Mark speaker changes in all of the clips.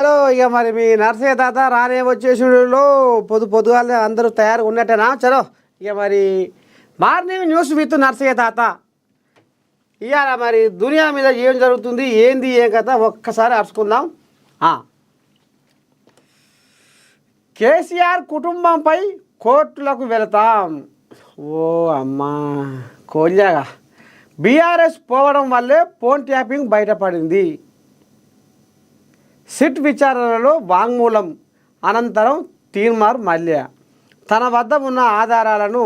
Speaker 1: Hello ఇక మరి మీ నర్సయ్య తాత రానే వచ్చేసిలో పొద్దుగాలే అందరూ తయారుగా ఉన్నట్టేనా చలో ఇక మరి మార్నింగ్ న్యూస్ విత్ నర్సయ్య తాత ఇవాళ మరి దునియా మీద ఏం జరుగుతుంది ఏంది ఏం కథ ఒక్కసారి అరుచుకుందాం. కేసీఆర్ కుటుంబంపై కోర్టులకు వెళతాం. ఓ అమ్మా కోల్యాగా బీఆర్ఎస్ పోవడం వల్లే ఫోన్ ట్యాపింగ్ బయటపడింది. సిట్ విచారణలో వాంగ్మూలం అనంతరం తీర్మార్ మల్య తన వద్ద ఉన్న ఆధారాలను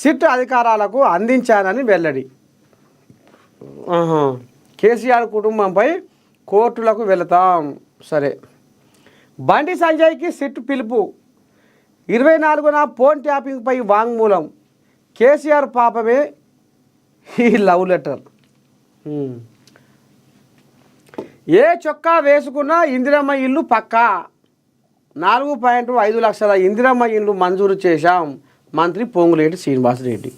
Speaker 1: సిట్ అధికారాలకు అందించానని వెల్లడి. కేసీఆర్ కుటుంబంపై కోర్టులకు వెళతాం. సరే, బండి సంజయ్కి సిట్ పిలుపు. 24న ఫోన్ ట్యాపింగ్పై వాంగ్మూలం. కేసీఆర్ పాపమే ఈ లవ్ లెటర్. ఏ చొక్కా వేసుకున్నా ఇందిరమ్మ ఇల్లు పక్కా. 4.5 లక్షల ఇందిరమ్మ ఇల్లు మంజూరు చేశాం. మంత్రి పొంగులేటి శ్రీనివాసరెడ్డి.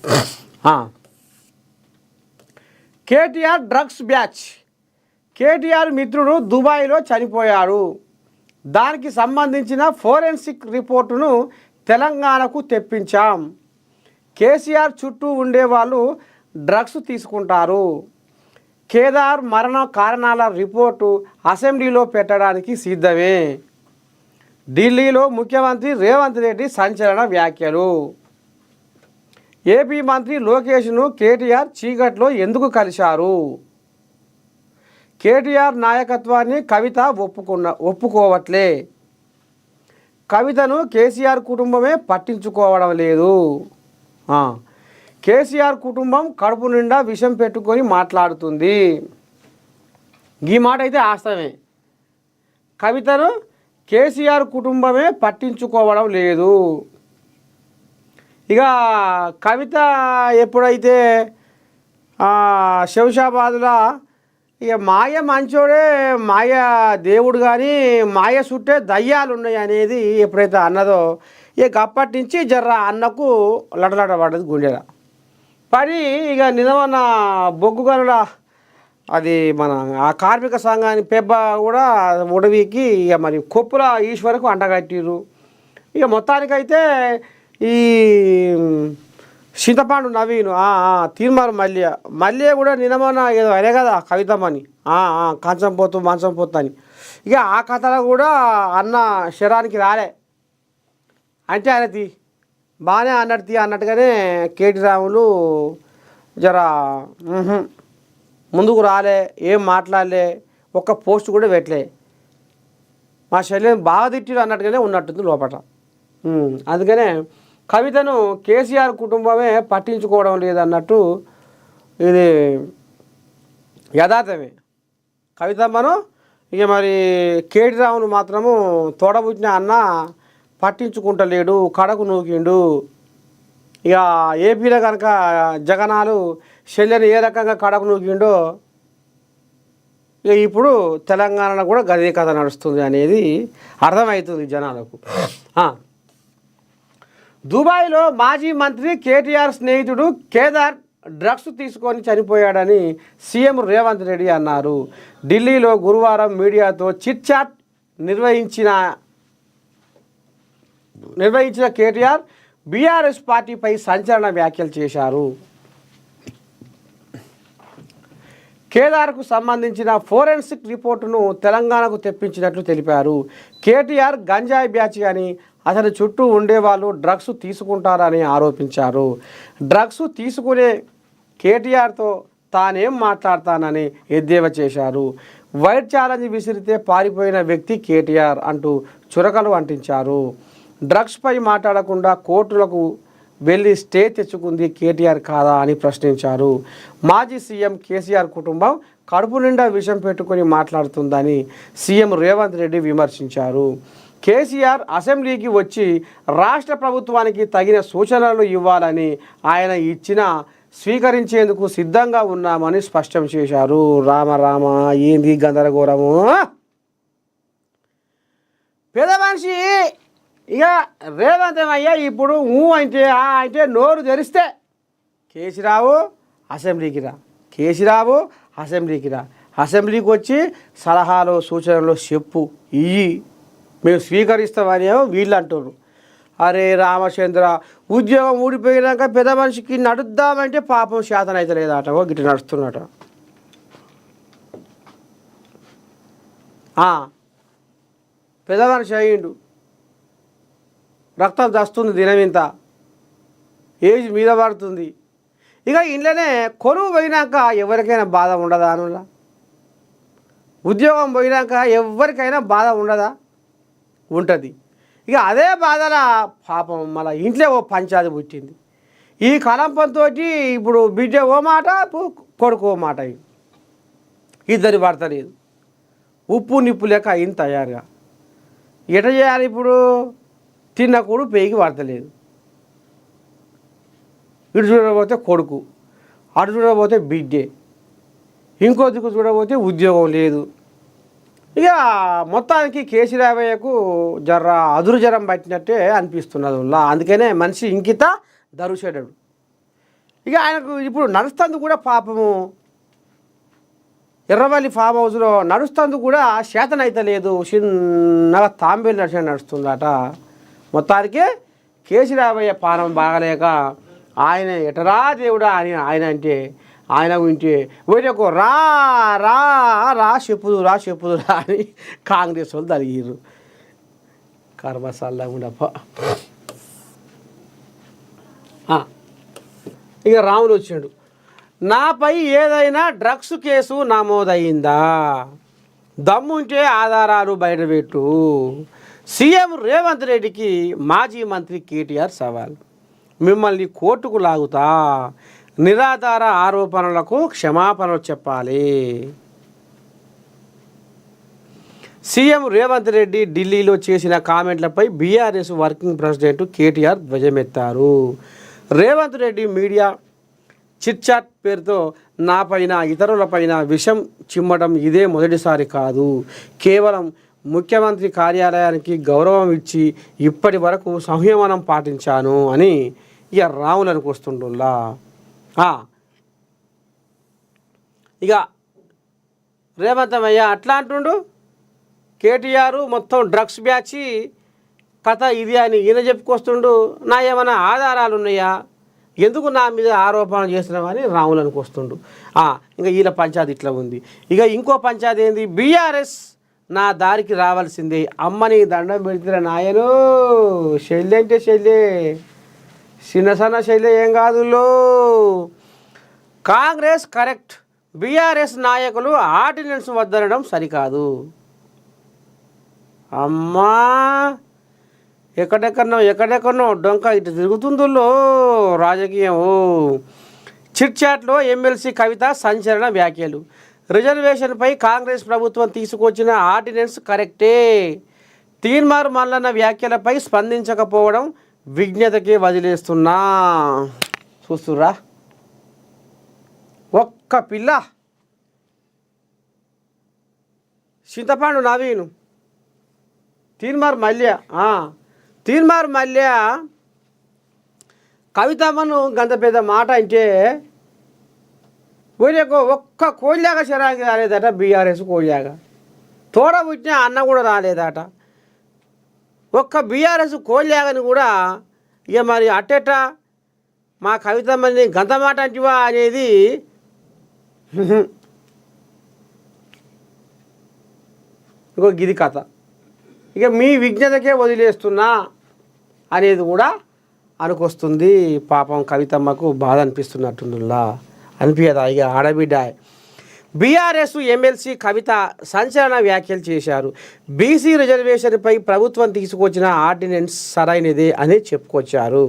Speaker 1: KTR drugs batch. కేటీఆర్ మిత్రుడు దుబాయ్లో చనిపోయారు. దానికి సంబంధించిన ఫోరెన్సిక్ రిపోర్టును తెలంగాణకు తెప్పించాం. కేసీఆర్ చుట్టూ ఉండేవాళ్ళు డ్రగ్స్ తీసుకుంటారు. కేదార్ మరణ కారణాల రిపోర్టు అసెంబ్లీలో పెట్టడానికి సిద్ధమే. ఢిల్లీలో ముఖ్యమంత్రి రేవంత్ రెడ్డి సంచలన వ్యాఖ్యలు. ఏపీ మంత్రి లోకేష్ను కేటీఆర్ చీకట్లో ఎందుకు కలిశారు? కేటీఆర్ నాయకత్వాన్ని కవిత ఒప్పుకోవట్లే. కవితను కేసీఆర్ కుటుంబమే పట్టించుకోవడం లేదు. కేసీఆర్ కుటుంబం కడుపు నిండా విషం పెట్టుకొని మాట్లాడుతుంది. ఈ మాట అయితే వాస్తవమే. కవితను కేసీఆర్ కుటుంబమే పట్టించుకోవడం లేదు. ఇక కవిత ఎప్పుడైతే శంషాబాద్లో ఇక మాయ మంచోడే మాయ దేవుడు కానీ మాయ చుట్టే దయ్యాలు ఉన్నాయి అనేది ఎప్పుడైతే అన్నదో ఇక అప్పటి నుంచి జర్ర అన్నకు లడలడ పడ్డది గుండెల పడి ఇక నిజమన్న బొగ్గు గనుల అది మన ఆ కార్మిక సంఘాన్ని పెబ్బ కూడా ఉడవికి ఇక మరి కొప్పుల ఈశ్వరకు అంటగట్టిరు. ఇక మొత్తానికైతే ఈ చింతపండు నవీను తీర్మానం మల్య కూడా నిజమన్న ఏదో అనే కదా కవితమని కంచం పోతూ మంచం పోతూ అని ఇక ఆ కథలో కూడా అన్న శరానికి రాలే అంటే ఆయన బాగానే అన్నట్టుగానే కేటీ రాములు జర ముందుకు రాలే, ఏం మాట్లాడలే, ఒక్క పోస్ట్ కూడా పెట్టలే. మా శల్యం బాగా తిట్టిడు అన్నట్టుగానే ఉన్నట్టుంది లోపల. అందుకనే కవితను కేసీఆర్ కుటుంబమే పట్టించుకోవడం లేదన్నట్టు ఇది యథార్థమే. కవితమ్మను ఇక మరి కేటీ రాములు మాత్రము తోడబుట్టిన అన్న పట్టించుకుంటలేడు, కడకు నూకిండు. ఇక ఏపీలో కనుక జగనాలు శల్యని ఏ రకంగా కడకు నూకిండో ఇక ఇప్పుడు తెలంగాణలో కూడా గదే కథ నడుస్తుంది అనేది అర్థమవుతుంది జనాలకు. దుబాయ్లో మాజీ మంత్రి కేటీఆర్ స్నేహితుడు కేదార్ డ్రగ్స్ తీసుకొని చనిపోయాడని సీఎం రేవంత్ రెడ్డి అన్నారు. ఢిల్లీలో గురువారం మీడియాతో చిట్ చాట్ నిర్వహించిన కేటీఆర్ బీఆర్ఎస్ పార్టీపై సంచలన వ్యాఖ్యలు చేశారు. కేదార్కు సంబంధించిన ఫోరెన్సిక్ రిపోర్టును తెలంగాణకు తెప్పించినట్లు తెలిపారు. కేటీఆర్ గంజాయి బ్యాచ్ అని, అతని చుట్టూ ఉండేవాళ్ళు డ్రగ్స్ తీసుకుంటారని ఆరోపించారు. డ్రగ్స్ తీసుకునే కేటీఆర్తో తానేం మాట్లాడతానని ఎద్దేవా చేశారు. వైట్ ఛాలెంజ్ విసిరితే పారిపోయిన వ్యక్తి కేటీఆర్ అంటూ చురకలు అంటించారు. డ్రగ్స్పై మాట్లాడకుండా కోర్టులకు వెళ్ళి స్టే తెచ్చుకుంది కేటీఆర్ కాదా అని ప్రశ్నించారు. మాజీ సీఎం కేసీఆర్ కుటుంబం కడుపు నిండా విషం పెట్టుకొని మాట్లాడుతుందని సీఎం రేవంత్ రెడ్డి విమర్శించారు. కేసీఆర్ అసెంబ్లీకి వచ్చి రాష్ట్ర ప్రభుత్వానికి తగిన సూచనలు ఇవ్వాలని ఆయన ఇచ్చిన స్వీకరించేందుకు సిద్ధంగా ఉన్నామని స్పష్టం చేశారు. రామ ఏంది గందరగోళము. పెద్ద మనిషి ఇక రేవంత్ ఏమయ్యా ఇప్పుడు అంటే నోరు తెరిస్తే కేసీరావు అసెంబ్లీకి రా, కేసీరావు అసెంబ్లీకి రా, అసెంబ్లీకి వచ్చి సలహాలు సూచనలు చెప్పు ఇవి మేము స్వీకరిస్తామనేమో వీళ్ళు అంటున్నారు. అరే రామచంద్ర, ఉద్యోగం ఊడిపోయినాక పెద్ద మనిషికి నడుద్దామంటే పాపం శాతం అయితే లేదట, గిట్ట నడుస్తున్నట. పెద్ద మనిషి అయ్యిండు, రక్తం దస్తుంది, దినం ఇంత ఏజ్ మీద పడుతుంది. ఇక ఇంట్లోనే కొలువు పోయినాక ఎవరికైనా బాధ ఉండదా? అనులా ఉద్యోగం పోయినాక ఎవరికైనా బాధ ఉండదా? ఉంటుంది. ఇక అదే బాధల పాపం మళ్ళీ ఇంట్లో ఓ పంచాది పుట్టింది. ఈ కలంపంతో ఇప్పుడు బిడ్డ ఓ మాట, కొడుకు ఓ మాట, ఇద్దరి పడతలేదు. ఉప్పు నిప్పు లేక అయింది తయారుగా. ఎట చేయాలి ఇప్పుడు? తిన్న కూడు పేగి పడతలేదు. ఇటు చూడకపోతే కొడుకు, అటు చూడకపోతే బిడ్డే, ఇంకో దిక్కు చూడకపోతే ఉద్యోగం లేదు. ఇక మొత్తానికి కేసీరావయ్యకు అదురు జ్వరం పట్టినట్టే అనిపిస్తున్నది. అందుకనే మనిషి ఇంకిత దరుషేడు. ఇక ఆయనకు ఇప్పుడు నడుస్తుంది కూడా పాపము, ఎర్రవల్లి ఫామ్ హౌస్లో నడుస్తుంది కూడా శాతం అయితే లేదు. చిన్నగా తాంబేలు నడుస్తుందట. మొత్తానికి కేసీరావయ్య పానం బాగలేక ఆయన ఎటరా దేవుడా అని ఆయన అంటే, ఆయన వింటే వీటికి రా రా రా చెప్పుదురా అని కాంగ్రెస్ వాళ్ళు తలిగిర్రు. కర్మసల్లా ఉండప్ప. ఇక రాములు వచ్చాడు. నాపై ఏదైనా డ్రగ్స్ కేసు నమోదయిందా? దమ్ముంటే ఆధారాలు బయటపెట్టు. సీఎం రేవంత్ రెడ్డికి మాజీ మంత్రి కేటీఆర్ సవాల్. మిమ్మల్ని కోర్టుకు లాగుతా, నిరాధార ఆరోపణలకు క్షమాపణలు చెప్పాలి. సీఎం రేవంత్ రెడ్డి ఢిల్లీలో చేసిన కామెంట్లపై బీఆర్ఎస్ వర్కింగ్ ప్రెసిడెంట్ కేటీఆర్ ధ్వజమెత్తారు. రేవంత్ రెడ్డి మీడియా చిట్చాట్ పేరుతో నాపైన ఇతరులపైన విషం చిమ్మడం ఇదే మొదటిసారి కాదు. కేవలం ముఖ్యమంత్రి కార్యాలయానికి గౌరవం ఇచ్చి ఇప్పటి వరకు సంయమనం పాటించాను అని ఇక రాములకు వస్తుండులా. ఇక రేవంతమయ్య అట్లా అంటుండు. కేటీఆర్ మొత్తం డ్రగ్స్ బ్యాచ్ కథ ఇది అని ఈయన చెప్పుకొస్తుండు. నా ఏమైనా ఆధారాలు ఉన్నాయా, ఎందుకు నా మీద ఆరోపణలు చేస్తున్నామని రాములకు వస్తుండు. ఇంకా వీళ్ళ పంచాయతీ ఇట్లా ఉంది. ఇక ఇంకో పంచాయతీ ఏంది? బీఆర్ఎస్ నా దారికి రావాల్సిందే, అమ్మని దండం పెడితే నాయను. శైలి అంటే శైలే, చిన్న సన్న శైలి ఏం కాదులో. కాంగ్రెస్ కరెక్ట్, బీఆర్ఎస్ నాయకులు ఆర్డినెన్స్ వద్దనడం సరికాదు. అమ్మా ఎక్కడెక్కడనో డొంక ఇటు తిరుగుతుందో రాజకీయం. చిట్చాట్లో ఎమ్మెల్సీ కవిత సంచలన వ్యాఖ్యలు. రిజర్వేషన్పై కాంగ్రెస్ ప్రభుత్వం తీసుకొచ్చిన ఆర్డినెన్స్ కరెక్టే. తీన్మార్ మల్లన్న వ్యాఖ్యలపై స్పందించకపోవడం విజ్ఞతకే వదిలేస్తున్నా. చూస్తురా ఒక్క పిల్ల చింతపండు నవీను తీన్మార్ మల్య కవితమ్మను గంత పెద్ద మాట అంటే వీళ్ళకు ఒక్క కోళ్ళాగా శరానికి రాలేదట. బీఆర్ఎస్ కోళ్ళాగా తోడ పుట్టిన అన్న కూడా రాలేదట. ఒక్క బీఆర్ఎస్ కోళ్ళాగని కూడా ఇక మరి అట్టెట మా కవితమ్మని గంత మాట అంటివా అనేది ఇంకో గిది కథ. ఇక మీ విజ్ఞతకే వదిలేస్తున్నా అనేది కూడా అనుకొస్తుంది. పాపం కవితమ్మకు బాధ అనిపిస్తున్నట్టుందిలా అనిపించదా? ఇక ఆడబిడ్డ బీఆర్ఎస్ ఎమ్మెల్సీ కవిత సంచలన వ్యాఖ్యలు చేశారు. బీసీ రిజర్వేషన్పై ప్రభుత్వం తీసుకొచ్చిన ఆర్డినెన్స్ సరైనదే అని చెప్పుకొచ్చారు.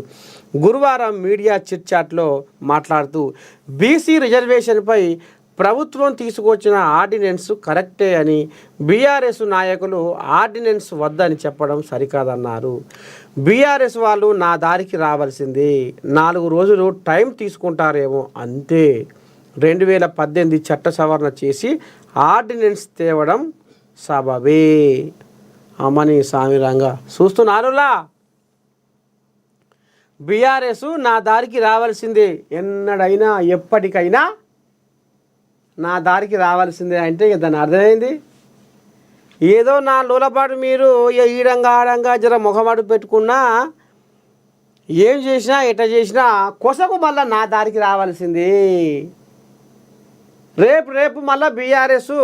Speaker 1: గురువారం మీడియా చిట్చాట్లో మాట్లాడుతూ బీసీ రిజర్వేషన్పై ప్రభుత్వం తీసుకొచ్చిన ఆర్డినెన్స్ కరెక్టే అని, బీఆర్ఎస్ నాయకులు ఆర్డినెన్స్ వద్దని చెప్పడం సరికాదన్నారు. బీఆర్ఎస్ వాళ్ళు నా దారికి రావాల్సింది, 4 రోజులు టైం తీసుకుంటారేమో అంతే. 2018 చట్ట సవరణ చేసి ఆర్డినెన్స్ తేవడం సబబే. అమ్మని సామిరంగా చూస్తున్నారులా. బీఆర్ఎస్ నా దారికి రావాల్సిందే, ఎన్నడైనా ఎప్పటికైనా నా దారికి రావాల్సిందే అంటే ఇక దాని అర్థమైంది. ఏదో నా లోలపాటు మీరు ఇక ఈడంగా ఆడంగా జర ముఖమాటు పెట్టుకున్నా ఏం చేసినా ఎట్లా చేసినా కొసకు మళ్ళీ నా దారికి రావాల్సింది. రేపు మళ్ళీ బీఆర్ఎస్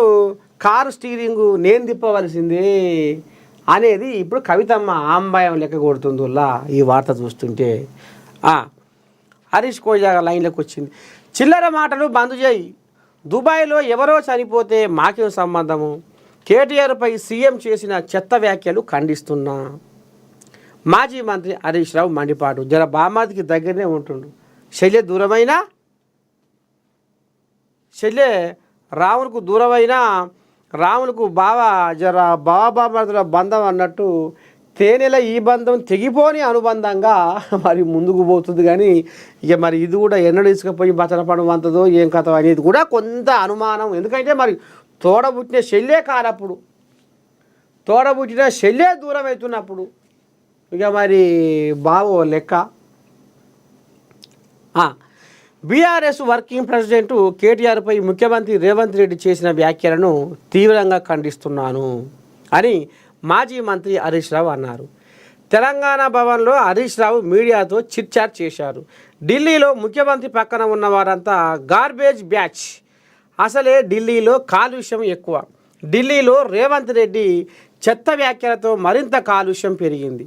Speaker 1: కారు స్టీరింగు నేను తిప్పవలసింది అనేది ఇప్పుడు కవితమ్మ ఆంబాయం లెక్క కొడుతుందిలా ఈ వార్త చూస్తుంటే. హరీష్ కోజా లైన్లోకి వచ్చింది. చిల్లర మాటలు బంద్ చేయి, దుబాయ్లో ఎవరో చనిపోతే మాకేం సంబంధము, కేటీఆర్పై సీఎం చేసిన చెత్త వ్యాఖ్యలు ఖండిస్తున్నా. మాజీ మంత్రి హరీష్ రావు మండిపాటు. జర బామాదికి దగ్గరనే ఉంటుండు. శల్య దూరమైనా శల్య రాములకు దూరమైనా రాములకు జర బాబామరుదుల బంధం అన్నట్టు తేనెల ఈ బంధం తెగిపోని అనుబంధంగా మరి ముందుకు పోతుంది. కానీ ఇక మరి ఇది కూడా ఎన్నడూ ఇసుకపోయి బతనపడం వంతదో ఏం కథ అనేది కూడా కొంత అనుమానం. ఎందుకంటే మరి తోడబుట్టిన శల్యే కానప్పుడు, తోడబుట్టిన శల్యే దూరం అవుతున్నప్పుడు ఇక మరి బావో లెక్క. బీఆర్ఎస్ వర్కింగ్ ప్రెసిడెంట్ కేటీఆర్పై ముఖ్యమంత్రి రేవంత్ రెడ్డి చేసిన వ్యాఖ్యలను తీవ్రంగా ఖండిస్తున్నాను అని మాజీ మంత్రి హరీష్ రావు అన్నారు. తెలంగాణ భవన్లో హరీష్ రావు మీడియాతో చిట్చాట్ చేశారు. ఢిల్లీలో ముఖ్యమంత్రి పక్కన ఉన్న వారంతా గార్బేజ్ బ్యాచ్, అసలే ఢిల్లీలో కాలుష్యం ఎక్కువ, ఢిల్లీలో రేవంత్ రెడ్డి చెత్త వ్యాఖ్యలతో మరింత కాలుష్యం పెరిగింది.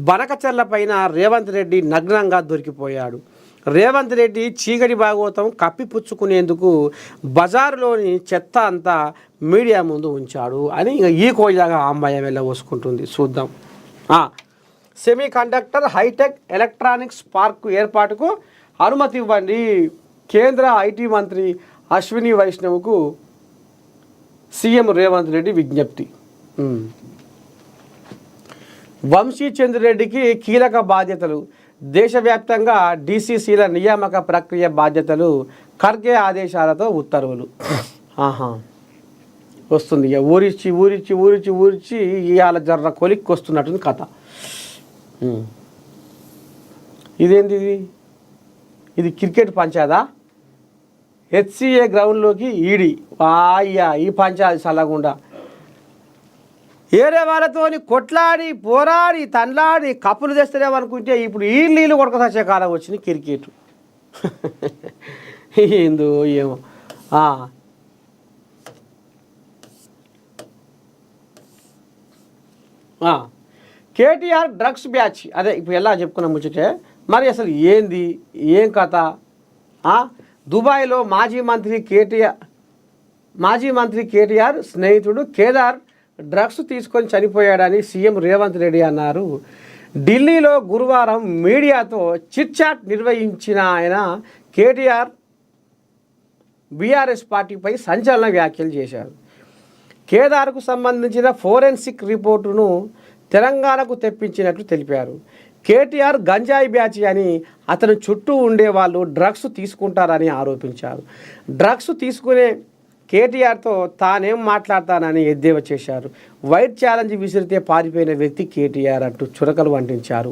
Speaker 1: బనకచర్ల పైన రేవంత్ రెడ్డి నగ్నంగా దొరికిపోయాడు. రేవంత్ రెడ్డి చీకటి భాగవతం కప్పిపుచ్చుకునేందుకు బజారులోని చెత్త అంతా మీడియా ముందు ఉంచాడు అని ఈ కోయిలాగా అమ్మాయి వెళ్ళ పోసుకుంటుంది. చూద్దాం. Semiconductor high tech electronics park ఏర్పాటుకు అనుమతి ఇవ్వండి. కేంద్ర ఐటీ మంత్రి అశ్విని వైష్ణవ్కు సీఎం రేవంత్ రెడ్డి విజ్ఞప్తి. వంశీచంద్రెడ్డికి కీలక బాధ్యతలు. దేశవ్యాప్తంగా డీసీసీల నియామక ప్రక్రియ బాధ్యతలు. ఖర్గే ఆదేశాలతో ఉత్తర్వులు. వస్తుంది ఇక ఊరిచ్చి ఇవాళ జర్ర కొలిక్కి వస్తున్నట్టుంది కథ. ఇదేంటి ఇది క్రికెట్ పంచాదా? హెచ్సిఏ గ్రౌండ్లోకి ఈడి అయ్యా ఈ పంచాది చల్లకుండా ఏరే వాళ్ళతోని కొట్లాడి పోరాడి తండ్లాడి కప్పులు తెస్తలేమనుకుంటే ఇప్పుడు ఈ నీళ్ళు కొడక తెచ్చే కాలం వచ్చింది క్రికెట్. ఏందో ఏమో. కేటీఆర్ డ్రగ్స్ బ్యాచ్ అదే ఇప్పుడు ఎలా చెప్పుకున్నాం ముచ్చటే. మరి అసలు ఏంది ఏం కథ? దుబాయ్లో మాజీ మంత్రి కేటీఆర్ స్నేహితుడు కేదార్ డ్రగ్స్ తీసుకొని చనిపోయాడని సీఎం రేవంత్ రెడ్డి అన్నారు. ఢిల్లీలో గురువారం మీడియాతో చిట్చాట్ నిర్వహించిన ఆయన కేటీఆర్ బీఆర్ఎస్ పార్టీపై సంచలన వ్యాఖ్యలు చేశారు. కేదార్కు సంబంధించిన ఫోరెన్సిక్ రిపోర్టును తెలంగాణకు తెప్పించినట్లు తెలిపారు. కేటీఆర్ గంజాయి బ్యాచ్ అని, అతని చుట్టూ ఉండేవాళ్ళు డ్రగ్స్ తీసుకుంటారని ఆరోపించారు. డ్రగ్స్ తీసుకునే కేటీఆర్తో తానేం మాట్లాడతానని ఎద్దేవా చేశారు. వైట్ ఛాలెంజ్ విసిరితే పారిపోయిన వ్యక్తి కేటీఆర్ అంటూ చురకలు వంటించారు.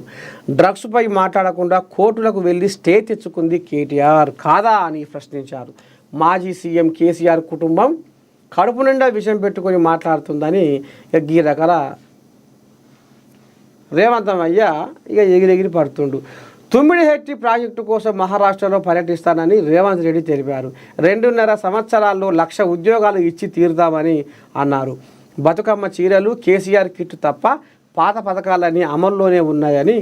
Speaker 1: డ్రగ్స్పై మాట్లాడకుండా కోర్టులకు వెళ్ళి స్టే తెచ్చుకుంది కేటీఆర్ కాదా అని ప్రశ్నించారు. మాజీ సీఎం కేసీఆర్ కుటుంబం కడుపు నిండా విషయం పెట్టుకొని మాట్లాడుతుందని ఈ రకాల రేవంతమయ్య ఇక ఎగిరెగిరి పడుతుండు. తుమ్మిడిహెట్టి ప్రాజెక్టు కోసం మహారాష్ట్రలో పర్యటిస్తానని రేవంత్ రెడ్డి తెలిపారు. 2.5 సంవత్సరాల్లో 1,00,000 ఉద్యోగాలు ఇచ్చి తీరుతామని అన్నారు. బతుకమ్మ చీరలు, కేసీఆర్ కిట్ తప్ప పాత పథకాలన్నీ అమల్లోనే ఉన్నాయని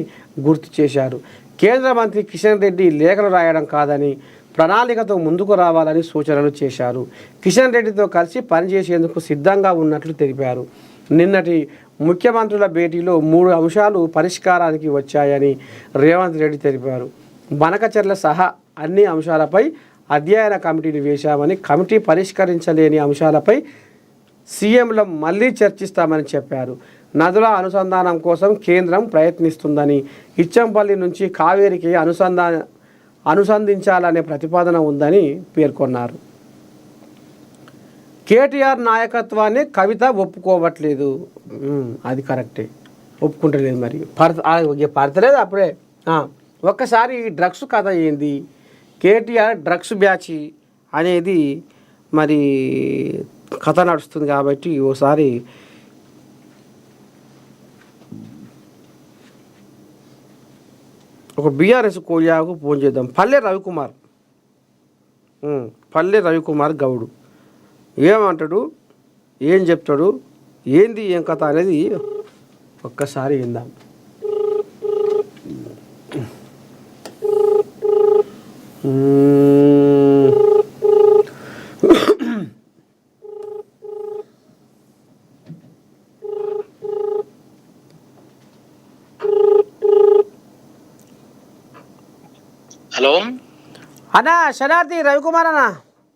Speaker 1: గుర్తు చేశారు. కేంద్ర మంత్రి కిషన్ రెడ్డి లేఖలు రాయడం కాదని, ప్రణాళికతో ముందుకు రావాలని సూచనలు చేశారు. కిషన్ రెడ్డితో కలిసి పనిచేసేందుకు సిద్ధంగా ఉన్నట్లు తెలిపారు. నిన్నటి ముఖ్యమంత్రుల భేటీలో 3 అంశాలు పరిష్కారానికి వచ్చాయని రేవంత్ రెడ్డి తెలిపారు. బనకచర్ల సహా అన్ని అంశాలపై అధ్యయన కమిటీని వేశామని, కమిటీ పరిష్కరించలేని అంశాలపై సీఎంలో మళ్ళీ చర్చిస్తామని చెప్పారు. నదుల అనుసంధానం కోసం కేంద్రం ప్రయత్నిస్తుందని, ఇచ్చంపల్లి నుంచి కావేరికి అనుసంధించాలనే ప్రతిపాదన ఉందని పేర్కొన్నారు. కేటీఆర్ నాయకత్వాన్ని కవిత ఒప్పుకోవట్లేదు. అది కరెక్టే, ఒప్పుకుంటలేదు. మరి పడతలేదు అప్పుడే. ఒక్కసారి ఈ డ్రగ్స్ కథ ఏంది, కేటీఆర్ డ్రగ్స్ బ్యాచ్ అనేది మరి కథ నడుస్తుంది కాబట్టి ఓసారి ఒక బీఆర్ఎస్ కోయాకు ఫోన్ చేద్దాం. పల్లె రవికుమార్ గౌడు ఏమంటాడు, ఏం చెప్తాడు, ఏంది ఏం కథ అనేది ఒక్కసారి విందాం.
Speaker 2: హలో
Speaker 1: అన్నా, శనార్థి రవికుమార్ అన్నా.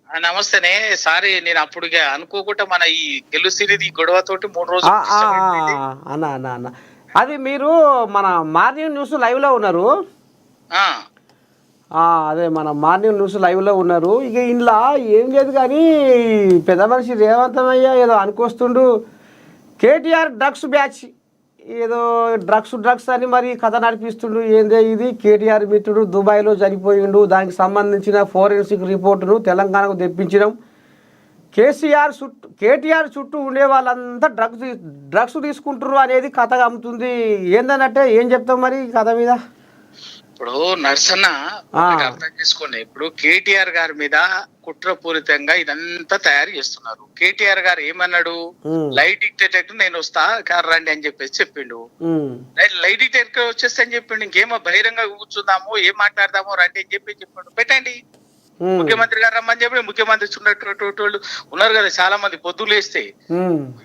Speaker 2: నమస్తేనే. సారీ, నేను అప్పుడు అనుకోకుండా మన ఈ గెలుసిరిది గొడవతోటి 3 రోజులు
Speaker 1: అన్నా అన్నా అన్న అది మీరు మన మార్నింగ్ న్యూస్ లైవ్లో ఉన్నారు. అదే మన మార్నింగ్ న్యూస్ లైవ్లో ఉన్నారు. ఇక ఇంట్లో ఏం లేదు కానీ పెద్ద మనిషి రేవంతమయ్య ఏదో అనుకొస్తుండు. కేటీఆర్ డ్రగ్స్ బ్యాచ్ ఏదో డ్రగ్స్ అని మరి కథ నడిపిస్తుండు. ఏందే ఇది, కేటీఆర్ మిత్రుడు దుబాయ్లో చనిపోయిండు, దానికి సంబంధించిన ఫోరెన్సిక్ రిపోర్టును తెలంగాణకు తెప్పించడం, కేటీఆర్ చుట్టూ ఉండే వాళ్ళంతా డ్రగ్స్ తీసుకుంటారు అనేది కథ అమ్ముతుంది. ఏందనంటే ఏం చెప్తాం మరి కథ మీద?
Speaker 2: ఇప్పుడు నర్సన్న అర్థం చేసుకోండి. ఇప్పుడు కేటీఆర్ గారి మీద కుట్రపూరితంగా ఇదంతా తయారు చేస్తున్నారు. కేటీఆర్ గారు ఏమన్నాడు, లైట్ డిటెక్టర్ నేను వస్తా రండి అని చెప్పేసి చెప్పిండు. లైట్ డిటెక్టర్ వచ్చేస్తే అని చెప్పిండు. ఇంకేమో బహిరంగ కూర్చుందాము, ఏం మాట్లాడదాము రండి అని చెప్పి చెప్పాడు. పెట్టండి, ముఖ్యమంత్రి గారు రమ్మని చెప్పి ముఖ్యమంత్రి చుట్టూ వాళ్ళు ఉన్నారు కదా చాలా మంది. పొద్దులు వేస్తే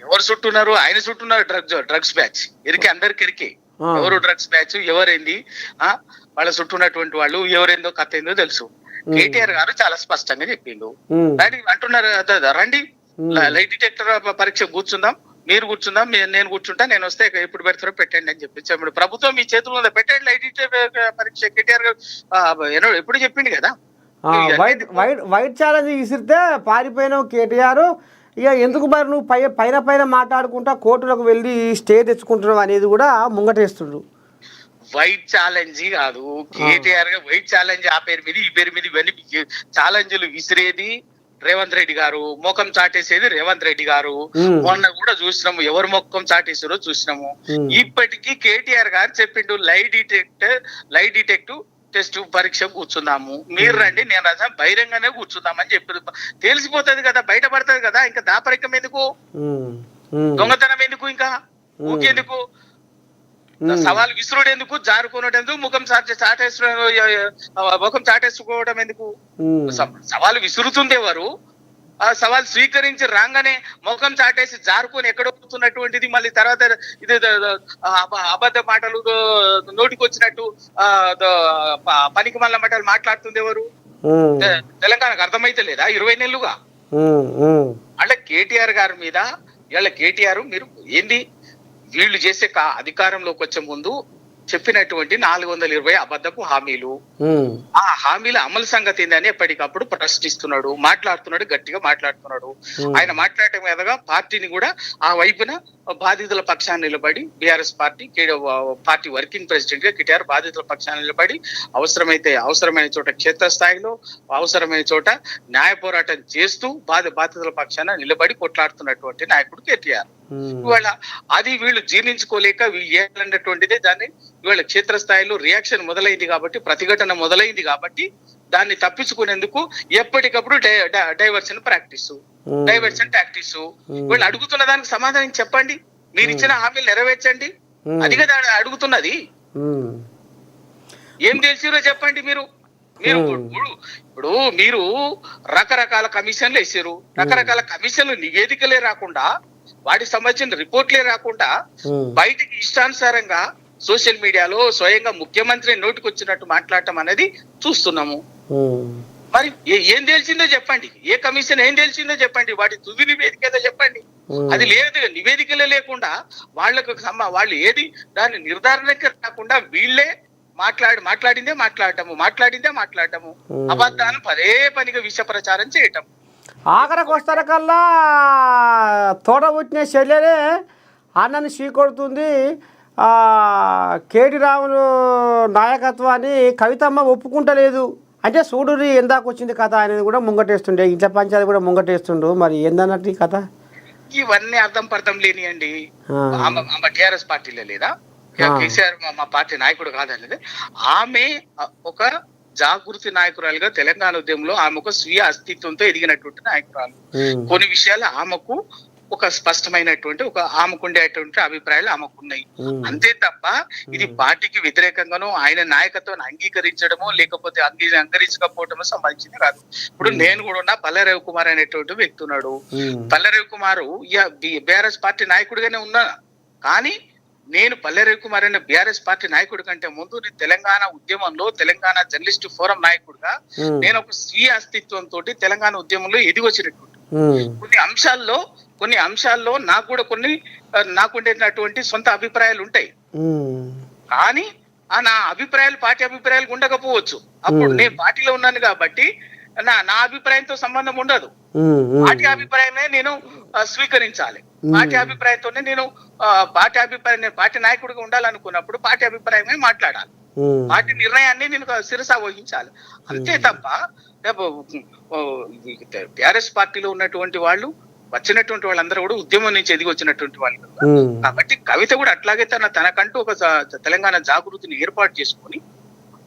Speaker 2: ఎవరు చుట్టూన్నారు, ఆయన చుట్టూన్నారు డ్రగ్స్ బ్యాచ్. ఇరికి అందరికి ఇరికి ఎవరు డ్రగ్స్ బ్యాచ్ ఎవరైంది, వాళ్ళ చుట్టూ ఉన్నటువంటి వాళ్ళు ఎవరైందో కథ ఏందో తెలుసు. కేటీఆర్ గారు చాలా స్పష్టంగా చెప్పిండు. అంటున్నారు రండి లైట్ డిటెక్టర్ పరీక్ష కూర్చుందాం, మీరు కూర్చుందాం, నేను కూర్చుంటా, నేను వస్తే ఎప్పుడు పెడతారో పెట్టండి అని చెప్పి ప్రభుత్వం మీ చేతుల్లో పెట్టండి లైట్ డిటెక్టర్ పరీక్ష. కేటీఆర్ గారు ఎప్పుడు చెప్పిండు కదా.
Speaker 1: వైట్ ఛాలెంజ్ విసిరితే పారిపోయినావు కేటీఆర్. ఇక ఎందుకు మరి నువ్వు పైన మాట్లాడుకుంటా కోర్టులకు వెళ్ళి స్టే తెచ్చుకుంటున్నావు అనేది కూడా ముంగటేస్తుండ్రు.
Speaker 2: వైట్ ఛాలెంజ్ కాదు కేటీఆర్ గా, వైట్ ఛాలెంజ్ ఆ పేరు మీద ఈ పేరు మీద ఇవన్నీ ఛాలెంజ్లు విసిరేది రేవంత్ రెడ్డి గారు, ముఖం చాటేసేది రేవంత్ రెడ్డి గారు. మొన్న కూడా చూసినాము ఎవరు ముఖం చాటేసారో చూసినాము. ఇప్పటికీ కేటీఆర్ గారు చెప్పిండు లైట్ డిటెక్టివ్ టెస్ట్ పరీక్ష కూర్చుందాము, మీరు రండి, నేను అసలు బహిరంగానే కూర్చుందామని చెప్పి తెలిసిపోతుంది కదా, బయటపడుతుంది కదా. ఇంకా దాపరికం ఎందుకు, దొంగతనం ఎందుకు, ఇంకా ఊకెందుకు, సవాల్ విసురుడు ఎందుకు, జారుకోవడం ఎందుకు, ముఖం చాటేసుకోవడం ఎందుకు? సవాల్ విసురుతుంది ఎవరు, ఆ సవాల్ స్వీకరించి రాగానే ముఖం చాటేసి జారుకొని ఎక్కడొక్కుతున్నటువంటిది మళ్ళీ తర్వాత ఇది అబద్ధ మాటలు నోటికి వచ్చినట్టు పనికి మళ్ళీ మాటలు మాట్లాడుతుంది ఎవరు? తెలంగాణకు అర్థమైతే లేదా 20 నెలలుగా? అంటే కేటీఆర్ గారి మీద ఇవాళ కేటీఆర్ మీరు ఏంది, వీళ్ళు చేసే అధికారంలోకి వచ్చే ముందు చెప్పినటువంటి 420 అబద్ధపు హామీలు, ఆ హామీల అమలు సంగతి ఏందని ఎప్పటికప్పుడు ప్రశ్నిస్తున్నాడు, మాట్లాడుతున్నాడు, గట్టిగా మాట్లాడుతున్నాడు. ఆయన మాట్లాడటం మీదగా పార్టీని కూడా ఆ వైపున బాధితుల పక్షాన్ని నిలబడి బీఆర్ఎస్ పార్టీ వర్కింగ్ ప్రెసిడెంట్ గా కేటీఆర్ బాధితుల పక్షాన్ని నిలబడి అవసరమైన చోట క్షేత్రస్థాయిలో అవసరమైన చోట న్యాయ పోరాటం చేస్తూ బాధితుల పక్షాన నిలబడి కొట్లాడుతున్నటువంటి నాయకుడు కేటీఆర్. ఇవాళ అది వీళ్ళు జీర్ణించుకోలేక ఏలన్నటువంటిదే దాన్ని ఇవాళ క్షేత్రస్థాయిలో రియాక్షన్ మొదలైంది కాబట్టి, ప్రతిఘటన మొదలైంది కాబట్టి దాన్ని తప్పించుకునేందుకు ఎప్పటికప్పుడు డైవర్షన్ టాక్టిక్స్. వీళ్ళు అడుగుతున్న దానికి సమాధానం చెప్పండి, మీరు ఇచ్చిన హామీలు నెరవేర్చండి, అది కదా అడుగుతున్నది. ఏం తెలిసిరో చెప్పండి. మీరు ఇప్పుడు మీరు రకరకాల కమిషన్లు వేసారు, రకరకాల కమిషన్లు నివేదికలే రాకుండా, వాటికి సంబంధించిన రిపోర్ట్లే రాకుండా బయటికి ఇష్టానుసారంగా సోషల్ మీడియాలో స్వయంగా ముఖ్యమంత్రి నోటికి వచ్చినట్టు మాట్లాడటం అనేది చూస్తున్నాము. మరి ఏం తెలిసిందో చెప్పండి, ఏ కమిషన్ ఏం తెలిసిందో చెప్పండి, వాటి తుది నివేదిక ఏదో చెప్పండి. అది లేదు, నివేదికలే లేకుండా వాళ్ళు ఏది దాని నిర్ధారణకి రాకుండా వీళ్ళే మాట్లాడిందే మాట్లాడటము, అబద్ధాన్ని పదే పనిగా విష ప్రచారం చేయటం.
Speaker 1: ఆఖరికి వస్తార కల్లా తోట పుట్టిన చెల్లెలే అన్నని చీకొడుతుంది. కేటీ రాములు నాయకత్వాన్ని కవితమ్మ ఒప్పుకుంటలేదు అంటే సూడూరి ఎందాక వచ్చింది కథ అనేది కూడా ముంగటేస్తుండే, ఇంట్లో పంచాయతీ కూడా ముంగటేస్తుండు, మరి ఏందన్నట్టు ఈ కథ?
Speaker 2: ఇవన్నీ అర్థం పర్థం లేనియండి. ఆమె టిఆర్ఎస్ పార్టీలో లేదా, కేసీఆర్ మా పార్టీ నాయకుడు కాదనేది. ఆమె ఒక జాగృతి నాయకురాలుగా తెలంగాణ ఉద్యమంలో ఆమె ఒక స్వీయ అస్తిత్వంతో ఎదిగినటువంటి నాయకురాలు. కొన్ని విషయాలు ఆమెకు ఒక స్పష్టమైనటువంటి ఆమెకుండేటువంటి అభిప్రాయాలు ఆమెకున్నాయి. అంతే తప్ప ఇది పార్టీకి వ్యతిరేకంగానో ఆయన నాయకత్వాన్ని అంగీకరించడమో లేకపోతే అంగీకరించకపోవటమో సంబంధించింది కాదు. ఇప్పుడు నేను కూడా ఉన్నా, పల్లె రవికుమార్ అనేటువంటి వ్యక్తి ఉన్నాడు. పల్లె రవికుమార్ బీఆర్ఎస్ పార్టీ నాయకుడిగానే ఉన్నా, కానీ నేను పల్లె రవికుమార్ అనే బీఆర్ఎస్ పార్టీ నాయకుడి కంటే ముందు నేను తెలంగాణ ఉద్యమంలో తెలంగాణ జర్నలిస్ట్ ఫోరం నాయకుడిగా నేను ఒక స్వీయ అస్తిత్వంతో తెలంగాణ ఉద్యమంలో ఎదిగొచ్చినటువంటి కొన్ని అంశాల్లో నాకు కూడా నాకుండేటటువంటి సొంత అభిప్రాయాలు ఉంటాయి. కానీ నా అభిప్రాయాలు పార్టీ అభిప్రాయాలు ఉండకపోవచ్చు. అప్పుడు నేను పార్టీలో ఉన్నాను కాబట్టి నా అభిప్రాయంతో సంబంధం ఉండదు. పార్టీ అభిప్రాయమే నేను స్వీకరించాలి. పార్టీ అభిప్రాయంతోనే నేను పార్టీ నాయకుడిగా ఉండాలనుకున్నప్పుడు పార్టీ అభిప్రాయమే మాట్లాడాలి. పార్టీ నిర్ణయాన్ని నేను శిరసా వహించాలి. అంతే తప్ప టిఆర్ఎస్ పార్టీలో ఉన్నటువంటి వాళ్ళు వచ్చినటువంటి వాళ్ళందరూ కూడా ఉద్యమం నుంచి ఎదిగి వచ్చినటువంటి వాళ్ళు. కాబట్టి కవిత కూడా అట్లాగే తనకంటూ ఒక తెలంగాణ జాగృతిని ఏర్పాటు చేసుకుని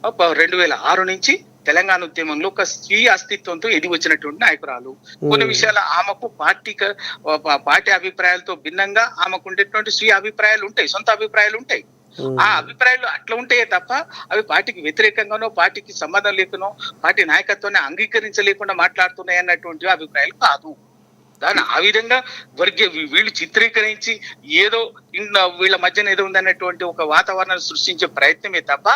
Speaker 2: 2006 నుంచి తెలంగాణ ఉద్యమంలో ఒక స్వీయ అస్తిత్వంతో ఎదిగి వచ్చినటువంటి నాయకురాలు. కొన్ని విషయాలు ఆమెకు పార్టీ అభిప్రాయాలతో భిన్నంగా ఆమెకు ఉండేటువంటి స్వీయ అభిప్రాయాలు ఉంటాయి, సొంత అభిప్రాయాలు ఉంటాయి. ఆ అభిప్రాయాలు అట్లా ఉంటాయే తప్ప అవి పార్టీకి వ్యతిరేకంగానో పార్టీకి సంబంధం లేకనో పార్టీ నాయకత్వాన్ని అంగీకరించలేకుండా మాట్లాడుతున్నాయి అన్నటువంటి అభిప్రాయాలు కాదు. దాన్ని ఆ విధంగా వీళ్ళు చిత్రీకరించి ఏదో వీళ్ళ మధ్యన ఏదో ఉందన్నటువంటి ఒక వాతావరణాన్ని సృష్టించే ప్రయత్నమే తప్ప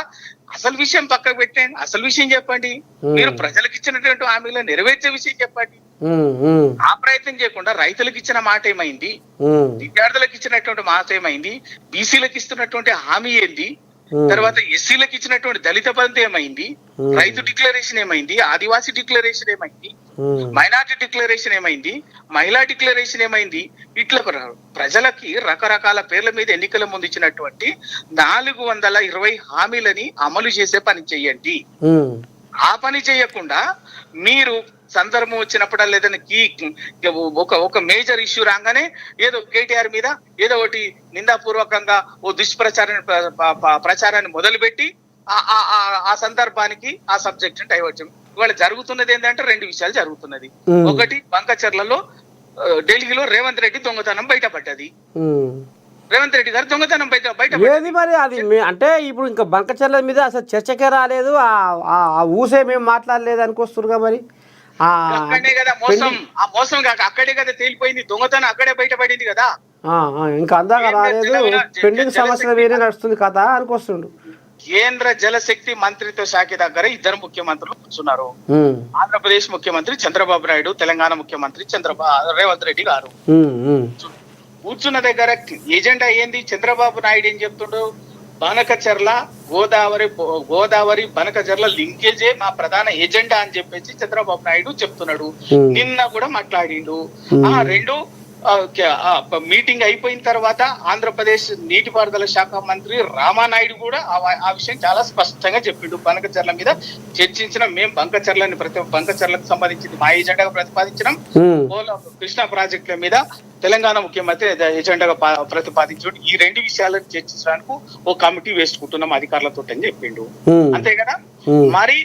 Speaker 2: అసలు విషయం పక్కకు పెట్టండి. అసలు విషయం చెప్పండి. మీరు ప్రజలకు ఇచ్చినటువంటి హామీలను నెరవేర్చే విషయం చెప్పండి. ఆ ప్రయత్నం చేయకుండా రైతులకు ఇచ్చిన మాట ఏమైంది, విద్యార్థులకు ఇచ్చినటువంటి మాట ఏమైంది, బీసీలకు ఇస్తున్నటువంటి హామీ ఏంది, తర్వాత ఎస్సీలకు ఇచ్చినటువంటి దళిత బంధు ఏమైంది, రైతు డిక్లరేషన్ ఏమైంది, ఆదివాసీ డిక్లరేషన్ ఏమైంది, మైనార్టీ డిక్లరేషన్ ఏమైంది, మహిళా డిక్లరేషన్ ఏమైంది. ఇట్లా ప్రజలకి రకరకాల పేర్ల మీద ఎన్నికల ముందు ఇచ్చినటువంటి 420 హామీలని అమలు చేసే పని చెయ్యండి. ఆ పని చేయకుండా మీరు సందర్భం వచ్చినప్పుడు లేదని ఒక మేజర్ ఇష్యూ రాగానే ఏదో కేటీఆర్ మీద ఏదో ఒకటి నిందాపూర్వకంగా ఓ ప్రచారాన్ని మొదలుపెట్టి ఆ సందర్భానికి ఆ సబ్జెక్ట్ డైవర్ట్. ఇవాళ జరుగుతున్నది ఏంటంటే 2 విషయాలు జరుగుతున్నది. ఒకటి, బంకచర్లలో ఢిల్లీలో రేవంత్ రెడ్డి దొంగతనం బయటపడ్డది. రేవంత్ రెడ్డి గారు దొంగతనం బయట
Speaker 1: మరి అది అంటే ఇప్పుడు ఇంకా బంకచర్ల మీద అసలు చర్చకే రాలేదు, ఆ ఊసే మేము మాట్లాడలేదు అనుకొస్తురుగా. మరి
Speaker 2: అక్కడే కదా మోసం, ఆ మోసం కాక అక్కడే కదా తేలిపోయింది, దొంగతనం అక్కడే బయటపడింది కదా.
Speaker 1: ఇంకా అందాక రాలేదు, పెండింగ్ సమస్య వేరే నడుస్తుంది కదా అనుకొస్తుండు.
Speaker 2: కేంద్ర జలశక్తి మంత్రిత్వ శాఖ దగ్గర 2 ముఖ్యమంత్రులు కూర్చున్నారు. ఆంధ్రప్రదేశ్ ముఖ్యమంత్రి చంద్రబాబు నాయుడు, తెలంగాణ ముఖ్యమంత్రి రేవంత్ రెడ్డి గారు కూర్చున్న దగ్గర ఎజెండా ఏంది? చంద్రబాబు నాయుడు ఏం చెప్తుండు? బనకచర్ల గోదావరి బనకచర్ల లింకేజే మా ప్రధాన ఎజెండా అని చెప్పేసి చంద్రబాబు నాయుడు చెప్తున్నాడు. నిన్న కూడా మాట్లాడిండు. రెండు మీటింగ్ అయిపోయిన తర్వాత ఆంధ్రప్రదేశ్ నీటిపారుదల శాఖ మంత్రి రామానాయుడు కూడా ఆ విషయం చాలా స్పష్టంగా చెప్పిండు. బనకచర్ల మీద చర్చించిన మేము బంకచర్లకు సంబంధించింది మా ఎజెండాగా ప్రతిపాదించినాం. కృష్ణా ప్రాజెక్టుల మీద తెలంగాణ ముఖ్యమంత్రి ఎజెండాగా ప్రతిపాదించాడు. ఈ 2 విషయాలను చర్చించడానికి ఓ కమిటీ వేసుకుంటున్నాం అధికారులతో అని చెప్పిండు. అంతే కదా. మరి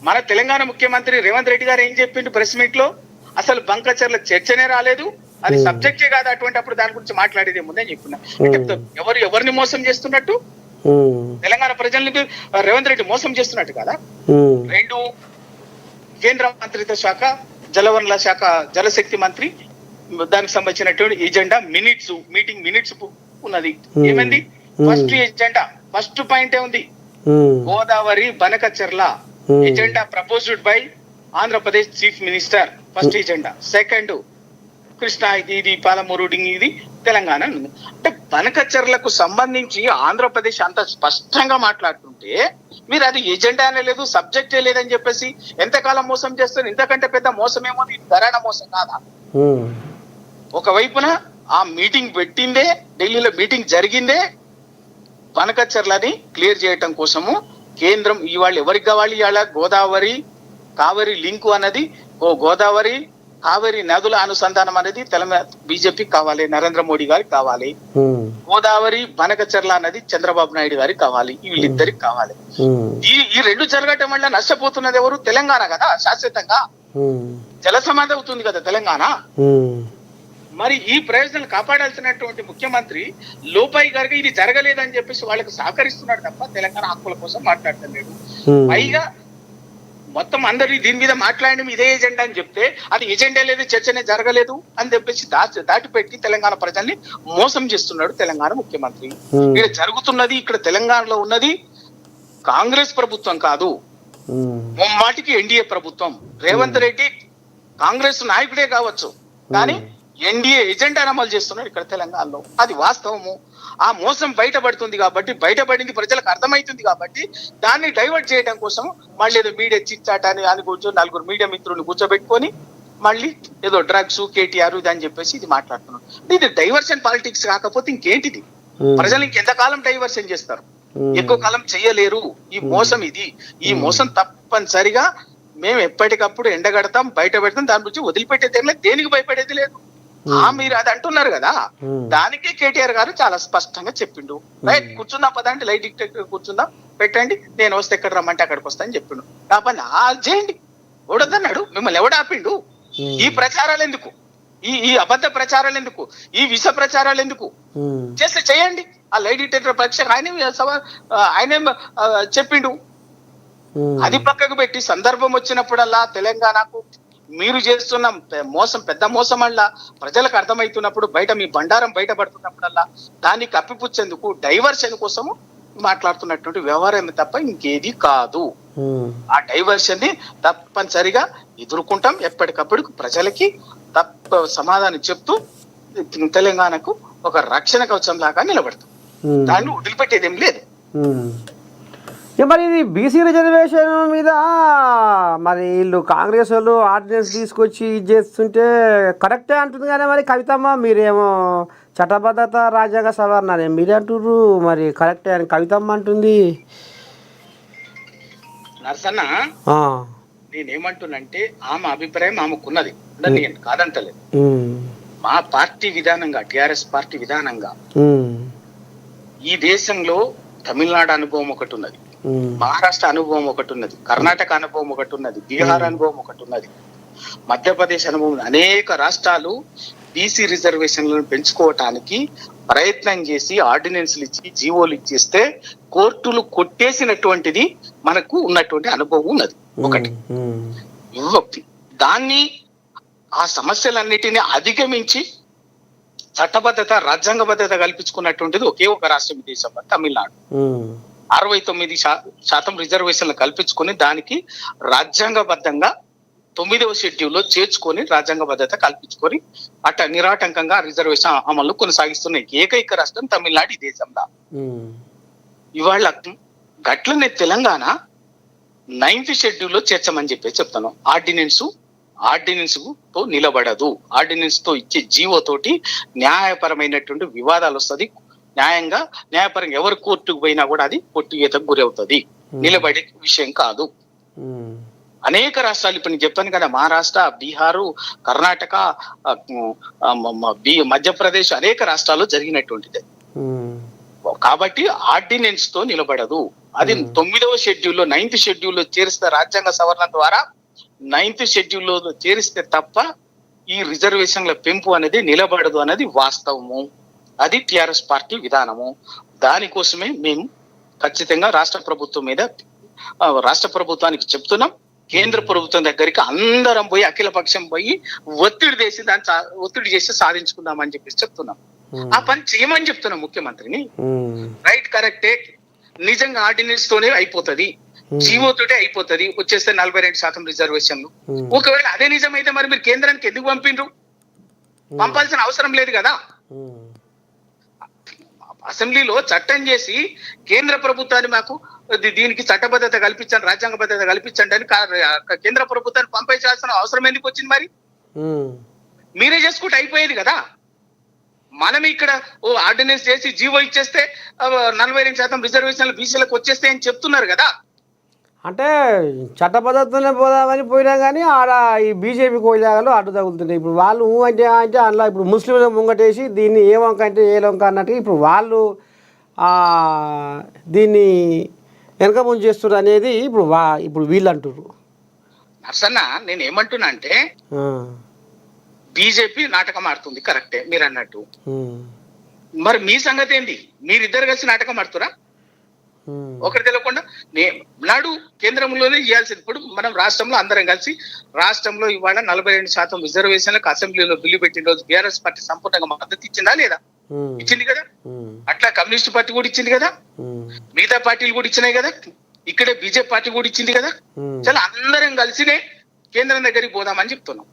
Speaker 2: మన తెలంగాణ ముఖ్యమంత్రి రేవంత్ రెడ్డి గారు ఏం చెప్పిండు ప్రెస్ మీట్ లో? అసలు బంకచర్ల చర్చనే రాలేదు, అది సబ్జెక్టే కాదు. అటువంటి అప్పుడు దాని గురించి మాట్లాడేది ముందే చెప్పున్నా. ఎవరిని మోసం చేస్తున్నట్టు? తెలంగాణ ప్రజల్ని రేవంత్ రెడ్డి మోసం చేస్తున్నట్టు కదా. 2, కేంద్ర మంత్రిత్వ శాఖ జలవనరుల శాఖ జలశక్తి మంత్రి దానికి సంబంధించినటువంటి ఎజెండా మీటింగ్ మినిట్స్ ఉన్నది. ఏమైంది? ఫస్ట్ ఎజెండా ఫస్ట్ పాయింట్ ఉంది, Godavari Banakacherla agenda proposed by Andhra Pradesh chief minister. First agenda. Second, Krishna ఇది పాలమూరు ఇది తెలంగాణ. అంటే బనకచర్లకు సంబంధించి ఆంధ్రప్రదేశ్ అంత స్పష్టంగా మాట్లాడుతుంటే మీరు అది ఎజెండా అనే లేదు, సబ్జెక్టే లేదని చెప్పేసి ఎంతకాలం మోసం చేస్తారు? ఇంతకంటే పెద్ద మోసమేమో ఇది ధరణ మోసం కాదా? ఒకవైపున ఆ మీటింగ్ పెట్టిందే, ఢిల్లీలో మీటింగ్ జరిగిందే బనకచర్లని క్లియర్ చేయటం కోసము. కేంద్రం ఇవాళ ఎవరికి కావాలి? ఇవాళ గోదావరి కావేరీ లింకు అన్నది గోదావరి కావేరీ నదుల అనుసంధానం అనేది తెలంగాణ బీజేపీ కావాలి, నరేంద్ర మోడీ గారికి కావాలి. గోదావరి బనకచెర్ల అన్నది చంద్రబాబు నాయుడు గారికి కావాలి, వీళ్ళిద్దరికి కావాలి. ఈ రెండు జరగటం వల్ల నష్టపోతున్నది ఎవరు? తెలంగాణ కదా. శాశ్వతంగా జల సమాధి అవుతుంది కదా తెలంగాణ. మరి ఈ ప్రయోజనాలు కాపాడాల్సినటువంటి ముఖ్యమంత్రి లోపాయి గారికి ఇది జరగలేదని చెప్పేసి వాళ్ళకి సహకరిస్తున్నాడు తప్ప తెలంగాణ హక్కుల కోసం మాట్లాడతలేడు. పైగా మొత్తం అందరు దీని మీద మాట్లాడడం ఇదే ఎజెండా అని చెప్తే అది ఎజెండా లేదు, చర్చనే జరగలేదు అని చెప్పేసి దాటిపెట్టి తెలంగాణ ప్రజల్ని మోసం చేస్తున్నాడు తెలంగాణ ముఖ్యమంత్రి. ఇక్కడ జరుగుతున్నది, ఇక్కడ తెలంగాణలో ఉన్నది కాంగ్రెస్ ప్రభుత్వం కాదు, ముమ్మాటికి ఎన్డీఏ ప్రభుత్వం. రేవంత్ రెడ్డి కాంగ్రెస్ నాయకుడే కావచ్చు, కానీ ఎన్డీఏ ఎజెండాను అమలు చేస్తున్నాడు ఇక్కడ తెలంగాణలో. అది వాస్తవము. ఆ మోసం బయటపడుతుంది కాబట్టి, బయటపడింది ప్రజలకు అర్థమవుతుంది కాబట్టి దాన్ని డైవర్ట్ చేయడం కోసం మళ్ళీ ఏదో మీడియా చిచ్చాట అని కూర్చొని నలుగురు మీడియా మిత్రులు కూర్చోబెట్టుకొని మళ్ళీ ఏదో డ్రగ్స్ కేటీఆర్ ఇది అని చెప్పేసి ఇది మాట్లాడుతున్నాడు. ఇది డైవర్షన్ పాలిటిక్స్ కాకపోతే ఇంకేంటిది? ప్రజలు ఇంకెంతకాలం డైవర్షన్ చేస్తారు? ఎక్కువ కాలం చేయలేరు. ఈ మోసం ఇది. ఈ మోసం తప్పనిసరిగా మేము ఎప్పటికప్పుడు ఎండగడతాం, బయట పెడతాం. దాని గురించి వదిలిపెట్టేది లేదు, దేనికి భయపడేది లేదు. మీరు అది అంటున్నారు కదా, దానికి కేటీఆర్ గారు చాలా స్పష్టంగా చెప్పిండు. రైట్, కూర్చుందాం పదండి, లైట్ డిటెక్టర్ కూర్చుందాం, పెట్టండి, నేను వస్తే ఎక్కడ రమ్మంటే అక్కడికి వస్తా అని చెప్పిండు. కాబట్టి చేయండి, ఎవడొద్దన్నాడు? మిమ్మల్ని ఎవడాపిండు? ఈ ప్రచారాలు ఎందుకు? ఈ అబద్ధ ప్రచారాలు ఎందుకు? ఈ విష ప్రచారాలు ఎందుకు? చేస్తే చేయండి. ఆ లైట్ డిటెక్టర్ పరీక్ష ఆయనే చెప్పిండు. అది పక్కకు పెట్టి సందర్భం వచ్చినప్పుడల్లా తెలంగాణకు మీరు చేస్తున్న మోసం పెద్ద మోసం వల్ల ప్రజలకు అర్థమవుతున్నప్పుడు, బయట మీ బండారం బయటపడుతున్నప్పుడల్లా దాన్ని కప్పిపుచ్చేందుకు డైవర్షన్ కోసము మాట్లాడుతున్నటువంటి వ్యవహారం తప్ప ఇంకేది కాదు. ఆ డైవర్షన్ ని తప్పనిసరిగా ఎదుర్కొంటాం. ఎప్పటికప్పుడు ప్రజలకి సమాధానం చెప్తూ తెలంగాణకు ఒక రక్షణ కవచం లాగా నిలబడతాం. దాన్ని వదిలిపెట్టేది ఏం లేదు.
Speaker 1: మరి ఇది బీసీ రిజర్వేషన్ మీద మరి వీళ్ళు కాంగ్రెస్ వాళ్ళు ఆర్డినెన్స్ తీసుకొచ్చి ఇది చేస్తుంటే కరెక్టే అంటుంది కానీ మరి కవితమ్మ మీరేమో చట్టబద్ధత రాజ్యాంగ సవరణ మీరే అంటుర్రు, మరి కరెక్టే అని కవితమ్మ అంటుంది.
Speaker 2: నర్సన్న, నేనేమంటున్నంటే ఆమె అభిప్రాయం ఆమెకున్నది, నేను కాదంటలేదు. మా పార్టీ విధానంగా, టిఆర్ఎస్ పార్టీ విధానంగా ఈ దేశంలో తమిళనాడు అనుభవం ఒకటి ఉన్నది, మహారాష్ట్ర అనుభవం ఒకటి ఉన్నది, కర్ణాటక అనుభవం ఒకటి ఉన్నది, బీహార్ అనుభవం ఒకటి ఉన్నది, మధ్యప్రదేశ్ అనుభవం. అనేక రాష్ట్రాలు బీసీ రిజర్వేషన్లను పెంచుకోవటానికి ప్రయత్నం చేసి ఆర్డినెన్స్లు ఇచ్చి జీవోలు ఇచ్చేస్తే కోర్టులు కొట్టేసినటువంటిది మనకు ఉన్నటువంటి అనుభవం ఉన్నది ఒకటి. దాన్ని ఆ సమస్యలన్నిటినీ అధిగమించి చట్టబద్ధత రాజ్యాంగబద్ధత కల్పించుకున్నటువంటిది ఒకే ఒక రాష్ట్రం ఈ దేశంలో, తమిళనాడు. 69% రిజర్వేషన్లు కల్పించుకొని దానికి రాజ్యాంగబద్ధంగా 9వ షెడ్యూల్లో చేర్చుకొని రాజ్యాంగబద్ధత కల్పించుకొని అట్ట నిరాటంకంగా రిజర్వేషన్ అమలు కొనసాగిస్తున్న ఏకైక రాష్ట్రం తమిళనాడు ఈ దేశంలో. ఇవాళ గట్లనే తెలంగాణ 9th షెడ్యూల్లో చేర్చమని చెప్పి చెప్తాను. ఆర్డినెన్స్ తో నిలబడదు. ఆర్డినెన్స్ తో ఇచ్చే జీవో తోటి న్యాయపరమైనటువంటి వివాదాలు వస్తుంది. న్యాయపరంగా ఎవరు కోర్టుకు పోయినా కూడా అది కొట్టివేతకు గురి అవుతుంది, నిలబడే విషయం కాదు. అనేక రాష్ట్రాలు ఇప్పుడు నేను చెప్పాను కదా, మహారాష్ట్ర, బీహారు, కర్ణాటక, మధ్యప్రదేశ్ అనేక రాష్ట్రాల్లో జరిగినటువంటిది. కాబట్టి ఆర్డినెన్స్ తో నిలబడదు. అది 9వ షెడ్యూల్లో 9th షెడ్యూల్లో చేరిస్తే రాజ్యాంగ సవరణ ద్వారా 9th షెడ్యూల్లో చేరిస్తే తప్ప ఈ రిజర్వేషన్ల పెంపు అనేది నిలబడదు అనేది వాస్తవము. అది టిఆర్ఎస్ పార్టీ విధానము. దానికోసమే మేము ఖచ్చితంగా రాష్ట్ర ప్రభుత్వానికి చెప్తున్నాం. కేంద్ర ప్రభుత్వం దగ్గరికి అందరం పోయి, అఖిల పక్షం పోయి ఒత్తిడి చేసి సాధించుకుందామని చెప్పేసి చెప్తున్నాం. ఆ పని చేయమని చెప్తున్నాం ముఖ్యమంత్రిని. రైట్, కరెక్టే. నిజంగా ఆర్డినెన్స్ తోనే అయిపోతుంది, జీవో తోటే అయిపోతుంది, వచ్చేస్తే 42% రిజర్వేషన్లు. ఒకవేళ అదే నిజమైతే మరి మీరు కేంద్రానికి ఎందుకు పంపిండ్రు? పంపాల్సిన అవసరం లేదు కదా. అసెంబ్లీలో చట్టం చేసి కేంద్ర ప్రభుత్వాన్ని మాకు దీనికి చట్టబద్ధత కల్పించండి, రాజ్యాంగ బద్ధత కల్పించండి అని కేంద్ర ప్రభుత్వాన్ని పంపించాల్సిన అవసరం ఎందుకు వచ్చింది? మరి మీరే చేసుకుంటే అయిపోయేది కదా. మనం ఇక్కడ ఆర్డినెన్స్ చేసి జీవో ఇచ్చేస్తే 42% రిజర్వేషన్లు బీసీలకు వచ్చేస్తే అని చెప్తున్నారు కదా.
Speaker 1: అంటే చట్టబద్ధతనే పోదామని పోయినా కానీ ఆడ ఈ బీజేపీ కోయిలాగలు అడ్డు తగులుతున్నాయి. ఇప్పుడు వాళ్ళు అంటే అంటే అందులో ఇప్పుడు ముస్లింల ముంగటేసి దీన్ని ఏ వంక అంటే ఏ వంక అన్నట్టు ఇప్పుడు వాళ్ళు దీన్ని వెనక ముందు చేస్తున్నారు అనేది ఇప్పుడు వీళ్ళు అంటున్నారు.
Speaker 2: నర్సన్న నేను ఏమంటున్నా అంటే బీజేపీ నాటకం ఆడుతుంది కరెక్టే మీరు అన్నట్టు. మరి మీ సంగతి ఏంటి? మీరిద్దరు కలిసి నాటకం ఆడుతురా? ఒకటి తెలియకుండా నాడు కేంద్రంలోనే చేయాల్సింది. ఇప్పుడు మనం రాష్ట్రంలో అందరం కలిసి రాష్ట్రంలో ఇవాళ 42% రిజర్వేషన్లకు అసెంబ్లీలో బిల్లు పెట్టిన రోజు బీఆర్ఎస్ పార్టీ సంపూర్ణంగా మద్దతు ఇచ్చిందా లేదా? ఇచ్చింది కదా. అట్లా కమ్యూనిస్ట్ పార్టీ కూడా ఇచ్చింది కదా, మిగతా పార్టీలు కూడా ఇచ్చినాయి కదా, ఇక్కడే బీజేపీ పార్టీ కూడా ఇచ్చింది కదా. చాలా అందరం కలిసినే కేంద్రం దగ్గరికి పోదామని చెప్తున్నాం.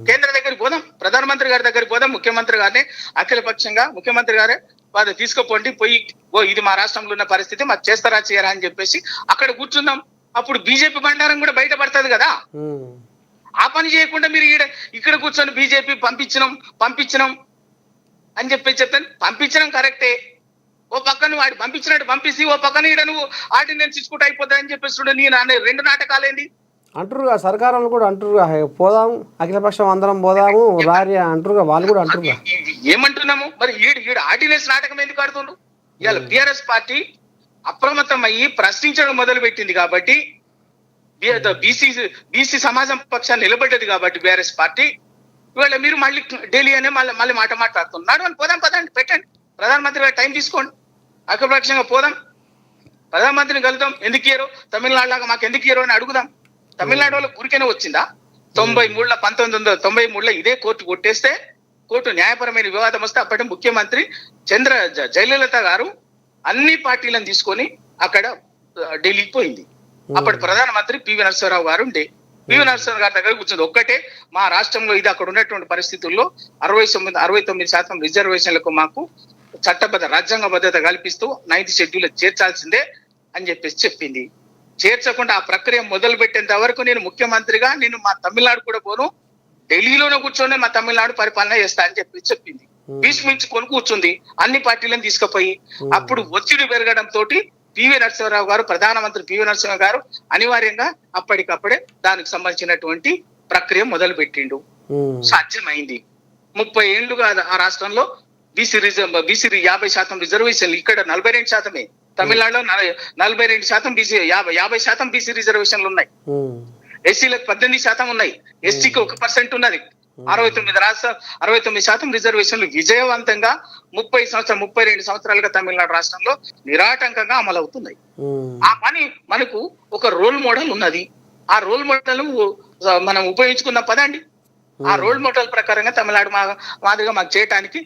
Speaker 2: కేంద్రం దగ్గరికి పోదాం, ప్రధానమంత్రి గారి దగ్గరికి పోదాం, ముఖ్యమంత్రి గారిని అఖిల పక్షంగా ముఖ్యమంత్రి గారే వాళ్ళు తీసుకుపోండి పోయి, ఇది మా రాష్ట్రంలో ఉన్న పరిస్థితి, మాకు చేస్తారా చేయరా అని చెప్పేసి అక్కడ కూర్చుందాం. అప్పుడు బీజేపీ బండారం కూడా బయటపడుతుంది కదా. ఆ పని చేయకుండా మీరు ఇక్కడ కూర్చొని బీజేపీ పంపించినాం అని చెప్పాను. పంపించడం కరెక్టే, ఓ పక్కన వాడు పంపించినట్టు పంపిస్తే ఓ పక్కన ఈడ నువ్వు ఆర్డినెన్స్ ఇచ్చుకుంటూ అయిపోతాయి అని చెప్పేసి నేను రెండు నాటకాలేంది
Speaker 1: అంటారుగా. సర్కారు కూడా అంటారుగా పోదాము, అఖిలపక్షం అందరం పోదాము రారి అంటారుగా, వాళ్ళు కూడా అంటారుగా.
Speaker 2: ఏమంటున్నాము మరి? ఈడు ఆర్డినెన్స్ నాటకం ఎందుకు ఆడుతుండ్రు? ఇవాళ బీఆర్ఎస్ పార్టీ అప్రమత్తం అయ్యి ప్రశ్నించడం మొదలు పెట్టింది కాబట్టి, బీసీ సమాజం పక్షాన్ని నిలబడ్డది కాబట్టి బీఆర్ఎస్ పార్టీ ఇవాళ మీరు మళ్ళీ ఢిల్లీ అనే మళ్ళీ మాట్లాడుతున్నారు అని పోదాం పదండి, పెట్టండి, ప్రధానమంత్రి గారు టైం తీసుకోండి, అఖిలపక్షంగా పోదాం, ప్రధానమంత్రిని కలుద్దాం. ఎందుకు ఇయ్యరు? తమిళనాడు లాగా మాకు ఎందుకు ఇయ్యరు అని అడుగుదాం. తమిళనాడు వాళ్ళకి ఊరికేనే వచ్చిందా? 1993లో ఇదే కోర్టు కొట్టేస్తే, కోర్టు న్యాయపరమైన వివాదం వస్తే అప్పటి ముఖ్యమంత్రి జయలలిత గారు అన్ని పార్టీలను తీసుకొని అక్కడ ఢిల్లీకి పోయింది. అప్పటి ప్రధానమంత్రి పివి నరసింహారావు గారు ఉండే. పివి నరసింహారావు గారి దగ్గర కూర్చుంది. ఒక్కటే మా రాష్ట్రంలో ఇది అక్కడ ఉన్నటువంటి పరిస్థితుల్లో 69% రిజర్వేషన్లకు మాకు చట్టబద్ధ రాజ్యాంగబద్ధత కల్పిస్తూ 9th షెడ్యూల్ చేర్చాల్సిందే అని చెప్పేసి చెప్పింది. చేర్చకుండా ఆ ప్రక్రియ మొదలు పెట్టేంత వరకు నేను ముఖ్యమంత్రిగా నేను మా తమిళనాడు కూడా పోను, ఢిల్లీలోనే కూర్చొని మా తమిళనాడు పరిపాలన చేస్తా అని చెప్పింది. భీష్మించుకొని కూర్చుంది అన్ని పార్టీలను తీసుకుపోయి. అప్పుడు ఒత్తిడి పెరగడం తోటి పివి నరసింహారావు గారు, ప్రధానమంత్రి పివి నరసింహారావు గారు అనివార్యంగా అప్పటికప్పుడే దానికి సంబంధించినటువంటి ప్రక్రియ మొదలు పెట్టిండు. సాధ్యమైంది. 30 ఏళ్లుగా ఆ రాష్ట్రంలో బీసీ 50% రిజర్వేషన్లు, ఇక్కడ 42%. తమిళనాడులో 42% బీసీ, 50% బీసీ రిజర్వేషన్లు ఉన్నాయి. ఎస్సీలకు 18% ఉన్నాయి, ఎస్టీకి 1% ఉన్నది. 69% రిజర్వేషన్లు విజయవంతంగా 32 సంవత్సరాలుగా తమిళనాడు రాష్ట్రంలో నిరాటంకంగా అమలవుతున్నాయి. ఆ పని మనకు ఒక రోల్ మోడల్ ఉన్నది. ఆ రోల్ మోడల్ మనం ఉపయోగించుకుందాం పదండి. ఆ రోల్ మోడల్ ప్రకారంగా తమిళనాడు మాదిరిగా మాకు చేయడానికి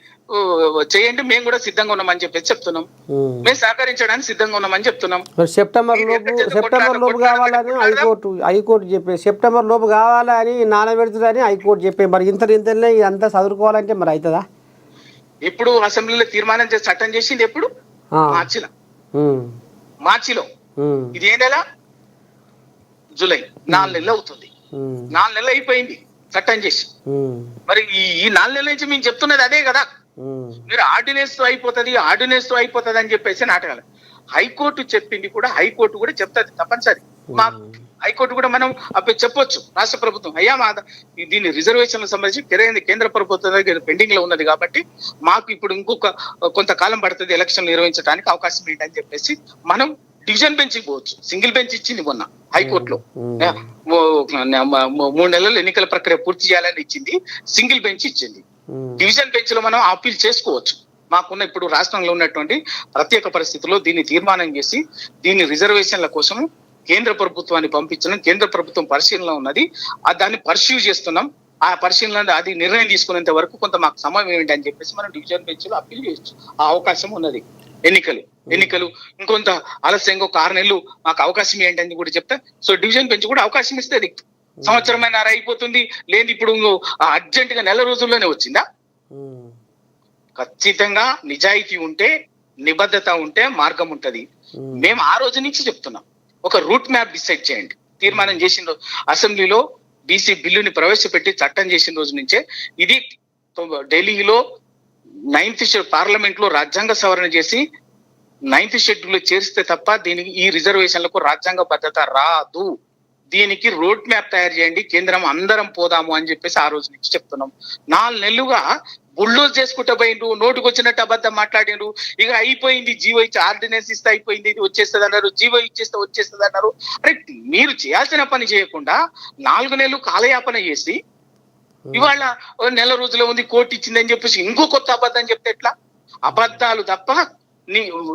Speaker 2: చేయండి, మేము కూడా సిద్ధంగా ఉన్నామని చెప్పేసి చెప్తున్నాం. మేము సహకరించడానికి సిద్ధంగా ఉన్నామని చెప్తున్నాం.
Speaker 1: సెప్టెంబర్ లోపు కావాలని హైకోర్టు చెప్పే, సెప్టెంబర్ లోపు కావాలని నానబెడుతుందని హైకోర్టు చెప్పే. మరి ఇంతనే ఇదంతా చదువుకోవాలంటే మరి అవుతుందా?
Speaker 2: ఎప్పుడు అసెంబ్లీలో తీర్మానం చేసి చట్టం చేసింది ఎప్పుడు? మార్చిలో. ఇది ఏ నెల? జూలై. 4 నెలలు అవుతుంది. 4 నెలలు అయిపోయింది చట్టం చేసి. మరి ఈ 4 నెలల నుంచి మేము చెప్తున్నది అదే కదా. మీరు ఆర్డినెన్స్ తో అయిపోతుంది అని చెప్పేసి నాటకాలు. హైకోర్టు చెప్పింది కూడా, హైకోర్టు కూడా చెప్తుంది తప్పనిసరి. మా హైకోర్టు కూడా మనం అప్పుడు చెప్పొచ్చు రాష్ట్ర ప్రభుత్వం, అయ్యా మా దీన్ని రిజర్వేషన్లకు సంబంధించి కేంద్ర ప్రభుత్వం దగ్గర పెండింగ్ లో ఉన్నది కాబట్టి మాకు ఇప్పుడు ఇంకొక కొంతకాలం పడుతుంది ఎలక్షన్లు నిర్వహించడానికి అవకాశం ఏంటని చెప్పేసి మనం డివిజన్ బెంచ్ పోవచ్చు. సింగిల్ బెంచ్ ఇచ్చింది మొన్న హైకోర్టులో. 3 నెలలు ఎన్నికల ప్రక్రియ పూర్తి చేయాలని ఇచ్చింది, సింగిల్ బెంచ్ ఇచ్చింది. డివిజన్ బెంచ్ లో మనం అప్పీల్ చేసుకోవచ్చు. మాకున్న ఇప్పుడు రాష్ట్రంలో ఉన్నటువంటి ప్రత్యేక పరిస్థితుల్లో దీన్ని తీర్మానం చేసి దీన్ని రిజర్వేషన్ల కోసం కేంద్ర ప్రభుత్వాన్ని పంపించడం, కేంద్ర ప్రభుత్వం పరిశీలన ఉన్నది, దాన్ని పర్స్యూ చేస్తున్నాం. ఆ పరిశీలన అది నిర్ణయం తీసుకునేంత వరకు కొంత మాకు సమయం ఏమిటి అని చెప్పేసి మనం డివిజన్ బెంచ్ లో అప్పీల్ చేయొచ్చు. ఆ అవకాశం ఉన్నది. ఎన్నికలు ఇంకొంత ఆలస్యంగా 6 నెలలు మాకు అవకాశం ఏంటని కూడా చెప్తా. సో డివిజన్ బెంచ్ కూడా అవకాశం ఇస్తుంది. సంవత్సరమైన అయిపోతుంది లేదు, ఇప్పుడు అర్జెంట్ గా నెల రోజుల్లోనే వచ్చిందా? ఖచ్చితంగా నిజాయితీ ఉంటే, నిబద్ధత ఉంటే మార్గం ఉంటది. మేము ఆ రోజు నుంచి చెప్తున్నాం, ఒక రూట్ మ్యాప్ డిసైడ్ చేయండి. తీర్మానం చేసిన రోజు అసెంబ్లీలో బీసీ బిల్లుని ప్రవేశపెట్టి చట్టం చేసిన రోజు నుంచే ఇది ఢిల్లీలో 9th పార్లమెంట్ లో రాజ్యాంగ సవరణ చేసి 9th షెడ్యూల్ చేరిస్తే తప్ప దీనికి ఈ రిజర్వేషన్లకు రాజ్యాంగ భద్రత రాదు. దీనికి రోడ్ మ్యాప్ తయారు చేయండి, కేంద్రం అందరం పోదాము అని చెప్పేసి ఆ రోజు నుంచి చెప్తున్నాం. 4 నెలలుగా బుల్డోజ్ చేసుకుంటూ పోయిండ్రు, నోటుకు వచ్చినట్టు అబద్ధం మాట్లాడిండ్రు. ఇక అయిపోయింది, జీవో ఇచ్చి ఆర్డినెన్స్ ఇస్తే అయిపోయింది, ఇది వచ్చేస్తుంది అన్నారు, జీవో ఇచ్చేస్తే వచ్చేస్తుంది అన్నారు. అరే మీరు చేయాల్సిన పని చేయకుండా 4 నెలలు కాలయాపన చేసి ఇవాళ నెల రోజుల ఉంది కోర్టు ఇచ్చిందని చెప్పేసి ఇంకో కొత్త అబద్ధం చెప్తే ఎట్లా? అబద్ధాలు తప్ప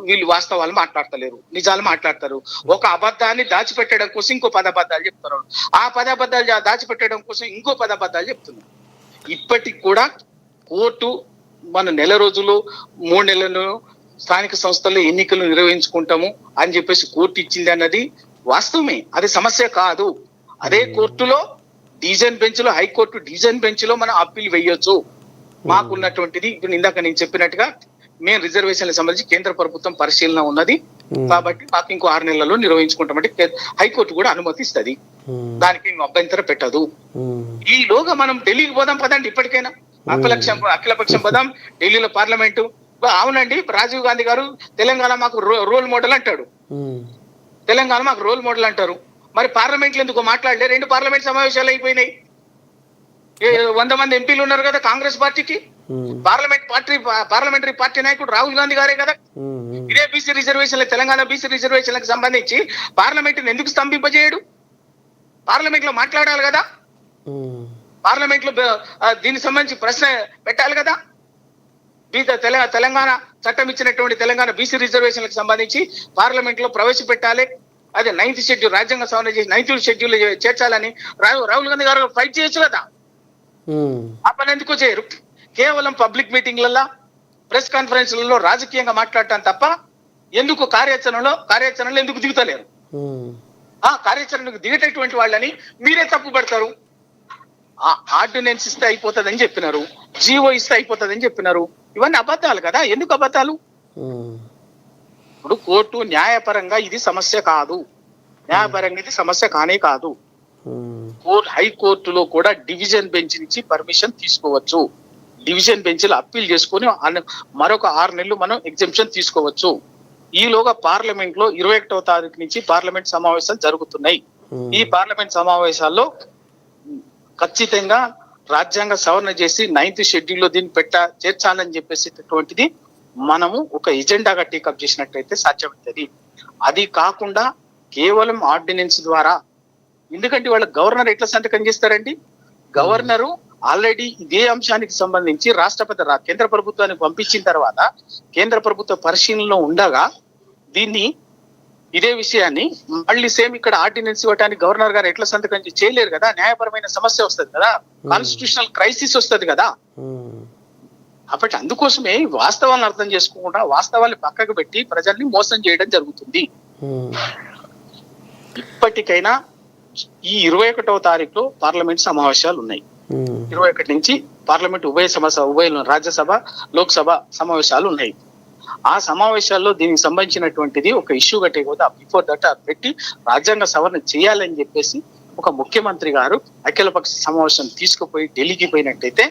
Speaker 2: వీళ్ళు వాస్తవాలు మాట్లాడతలేరు, నిజాలు మాట్లాడతారు. ఒక అబద్ధాన్ని దాచిపెట్టడం కోసం ఇంకో 10 అబద్ధాలు చెప్తున్నారు, ఆ 10 అబద్ధాలు దాచిపెట్టడం కోసం ఇంకో 10 అబద్ధాలు చెప్తున్నారు. ఇప్పటికి కూడా కోర్టు మన నెల రోజులు 3 నెలలు స్థానిక సంస్థల్లో ఎన్నికలు నిర్వహించుకుంటాము అని చెప్పేసి కోర్టు ఇచ్చింది అన్నది వాస్తవమే, అది సమస్య కాదు. అదే కోర్టులో డివిజన్ బెంచ్ లో, హైకోర్టు డివిజన్ బెంచ్ లో మనం అప్పీల్ వేయొచ్చు. మాకున్నటువంటిది ఇప్పుడు ఇందాక నేను చెప్పినట్టుగా మేము రిజర్వేషన్లకు సంబంధించి కేంద్ర ప్రభుత్వం పరిశీలన ఉన్నది కాబట్టి మాకు ఇంకో 6 నెలల్లో నిర్వహించుకుంటామంటే హైకోర్టు కూడా అనుమతి ఇస్తుంది, దానికి అభ్యంతరం పెట్టదు. ఈలోగా మనం ఢిల్లీకి పోదాం పదండి, ఇప్పటికైనా అఖిలపక్షం పోదాం, ఢిల్లీలో పార్లమెంటు. అవునండి, రాజీవ్ గాంధీ గారు తెలంగాణ మాకు రోల్ మోడల్ అంటాడు, తెలంగాణ మాకు రోల్ మోడల్ అంటారు. మరి పార్లమెంట్లు ఎందుకు మాట్లాడలే? 2 పార్లమెంట్ సమావేశాలు అయిపోయినాయి. 100 మంది ఎంపీలు ఉన్నారు కదా కాంగ్రెస్ పార్టీకి. పార్లమెంటరీ పార్టీ నాయకుడు రాహుల్ గాంధీ గారే కదా. ఇదే బీసీ రిజర్వేషన్ల, తెలంగాణ బీసీ రిజర్వేషన్లకు సంబంధించి పార్లమెంట్ ఎందుకు స్తంభింపజేయడు? పార్లమెంట్ లో మాట్లాడాలి కదా, పార్లమెంట్ లో దీనికి సంబంధించి ప్రశ్న పెట్టాలి కదా. తెలంగాణ చట్టం ఇచ్చినటువంటి తెలంగాణ బీసీ రిజర్వేషన్లకు సంబంధించి పార్లమెంట్ లో ప్రవేశపెట్టాలి. అదే 9th షెడ్యూల్ రాజ్యాంగ సవరణ చేసి 9th షెడ్యూల్ చేర్చాలని రాహుల్ గాంధీ గారు ఫైట్ చేయొచ్చు కదా. ఆ పని ఎందుకు చేయరు? కేవలం పబ్లిక్ మీటింగ్లలో, ప్రెస్ కాన్ఫరెన్స్లలో రాజకీయంగా మాట్లాడటం తప్ప ఎందుకు కార్యాచరణలో ఎందుకు దిగుతలేరు? ఆ కార్యాచరణకు దిగేటటువంటి వాళ్ళని మీరే తప్పు పడతారు. ఆర్డినెన్స్ ఇస్తే అయిపోతుందని చెప్పినారు, జీవో ఇస్తే అయిపోతుందని చెప్పినారు. ఇవన్నీ అబద్ధాలు కదా. ఎందుకు అబద్ధాలు? ఇప్పుడు కోర్టు న్యాయపరంగా ఇది సమస్య కాదు, న్యాయపరంగా ఇది సమస్య కానే కాదు. హైకోర్టులో కూడా డివిజన్ బెంచ్ నుంచి పర్మిషన్ తీసుకోవచ్చు, డివిజన్ బెంచ్ లో అప్పీల్ చేసుకుని మరొక 6 నెలలు మనం ఎగ్జెంప్షన్ తీసుకోవచ్చు. ఈలోగా పార్లమెంట్ లో 21వ తారీఖు నుంచి పార్లమెంట్ సమావేశాలు జరుగుతున్నాయి. ఈ పార్లమెంట్ సమావేశాల్లో ఖచ్చితంగా రాజ్యాంగ సవరణ చేసి 9th షెడ్యూల్ లో దీన్ని చేర్చాలని చెప్పేసేటటువంటిది మనము ఒక ఎజెండాగా టేకప్ చేసినట్టయితే సాధ్యమవుతుంది. అది కాకుండా కేవలం ఆర్డినెన్స్ ద్వారా, ఎందుకంటే వాళ్ళ గవర్నర్ ఎట్లా సంతకం చేస్తారండి? గవర్నరు ఆల్రెడీ ఇదే అంశానికి సంబంధించి రాష్ట్రపతి కేంద్ర ప్రభుత్వానికి పంపించిన తర్వాత కేంద్ర ప్రభుత్వ పరిశీలనలో ఉండగా ఇదే విషయాన్ని మళ్ళీ సేమ్ ఇక్కడ ఆర్డినెన్స్ ఇవ్వడానికి గవర్నర్ గారు ఎట్లా సంతకం చేయలేరు కదా. న్యాయపరమైన సమస్య వస్తుంది కదా, కాన్స్టిట్యూషనల్ క్రైసిస్ వస్తుంది కదా. కాబట్టి అందుకోసమే వాస్తవాలను అర్థం చేసుకోకుండా వాస్తవాన్ని పక్కకు పెట్టి ప్రజల్ని మోసం చేయడం జరుగుతుంది. ఇప్పటికైనా ఈ 21వ తారీఖులో పార్లమెంట్ సమావేశాలు ఉన్నాయి. 21 నుంచి పార్లమెంట్ ఉభయ రాజ్యసభ, లోక్సభ సమావేశాలు ఉన్నాయి. ఆ సమావేశాల్లో దీనికి సంబంధించినటువంటిది ఒక ఇష్యూ కట్టేకపోతే బిఫోర్ దట్ పెట్టి రాజ్యాంగ సవరణ చేయాలని చెప్పేసి ఒక ముఖ్యమంత్రి గారు అఖిలపక్ష సమావేశం తీసుకుపోయి ఢిల్లీకి పోయినట్టయితే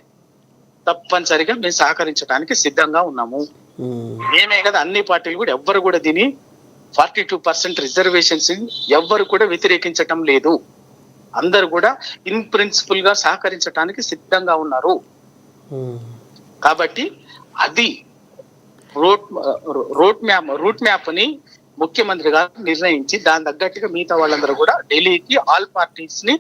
Speaker 2: తప్పనిసరిగా మేము సహకరించడానికి సిద్ధంగా ఉన్నాము. మేమే కదా, అన్ని పార్టీలు కూడా ఎవ్వరు కూడా దీని 42% రిజర్వేషన్స్ ఎవ్వరు కూడా వ్యతిరేకించటం లేదు. అందరు కూడా ఇన్ ప్రిన్సిపల్ గా సహకరించడానికి సిద్ధంగా ఉన్నారు. కాబట్టి అది రూట్ మ్యాప్ ని ముఖ్యమంత్రి గారు నిర్ణయించి దాని తగ్గట్టుగా మిగతా వాళ్ళందరూ కూడా ఢిల్లీకి ఆల్ పార్టీస్ ని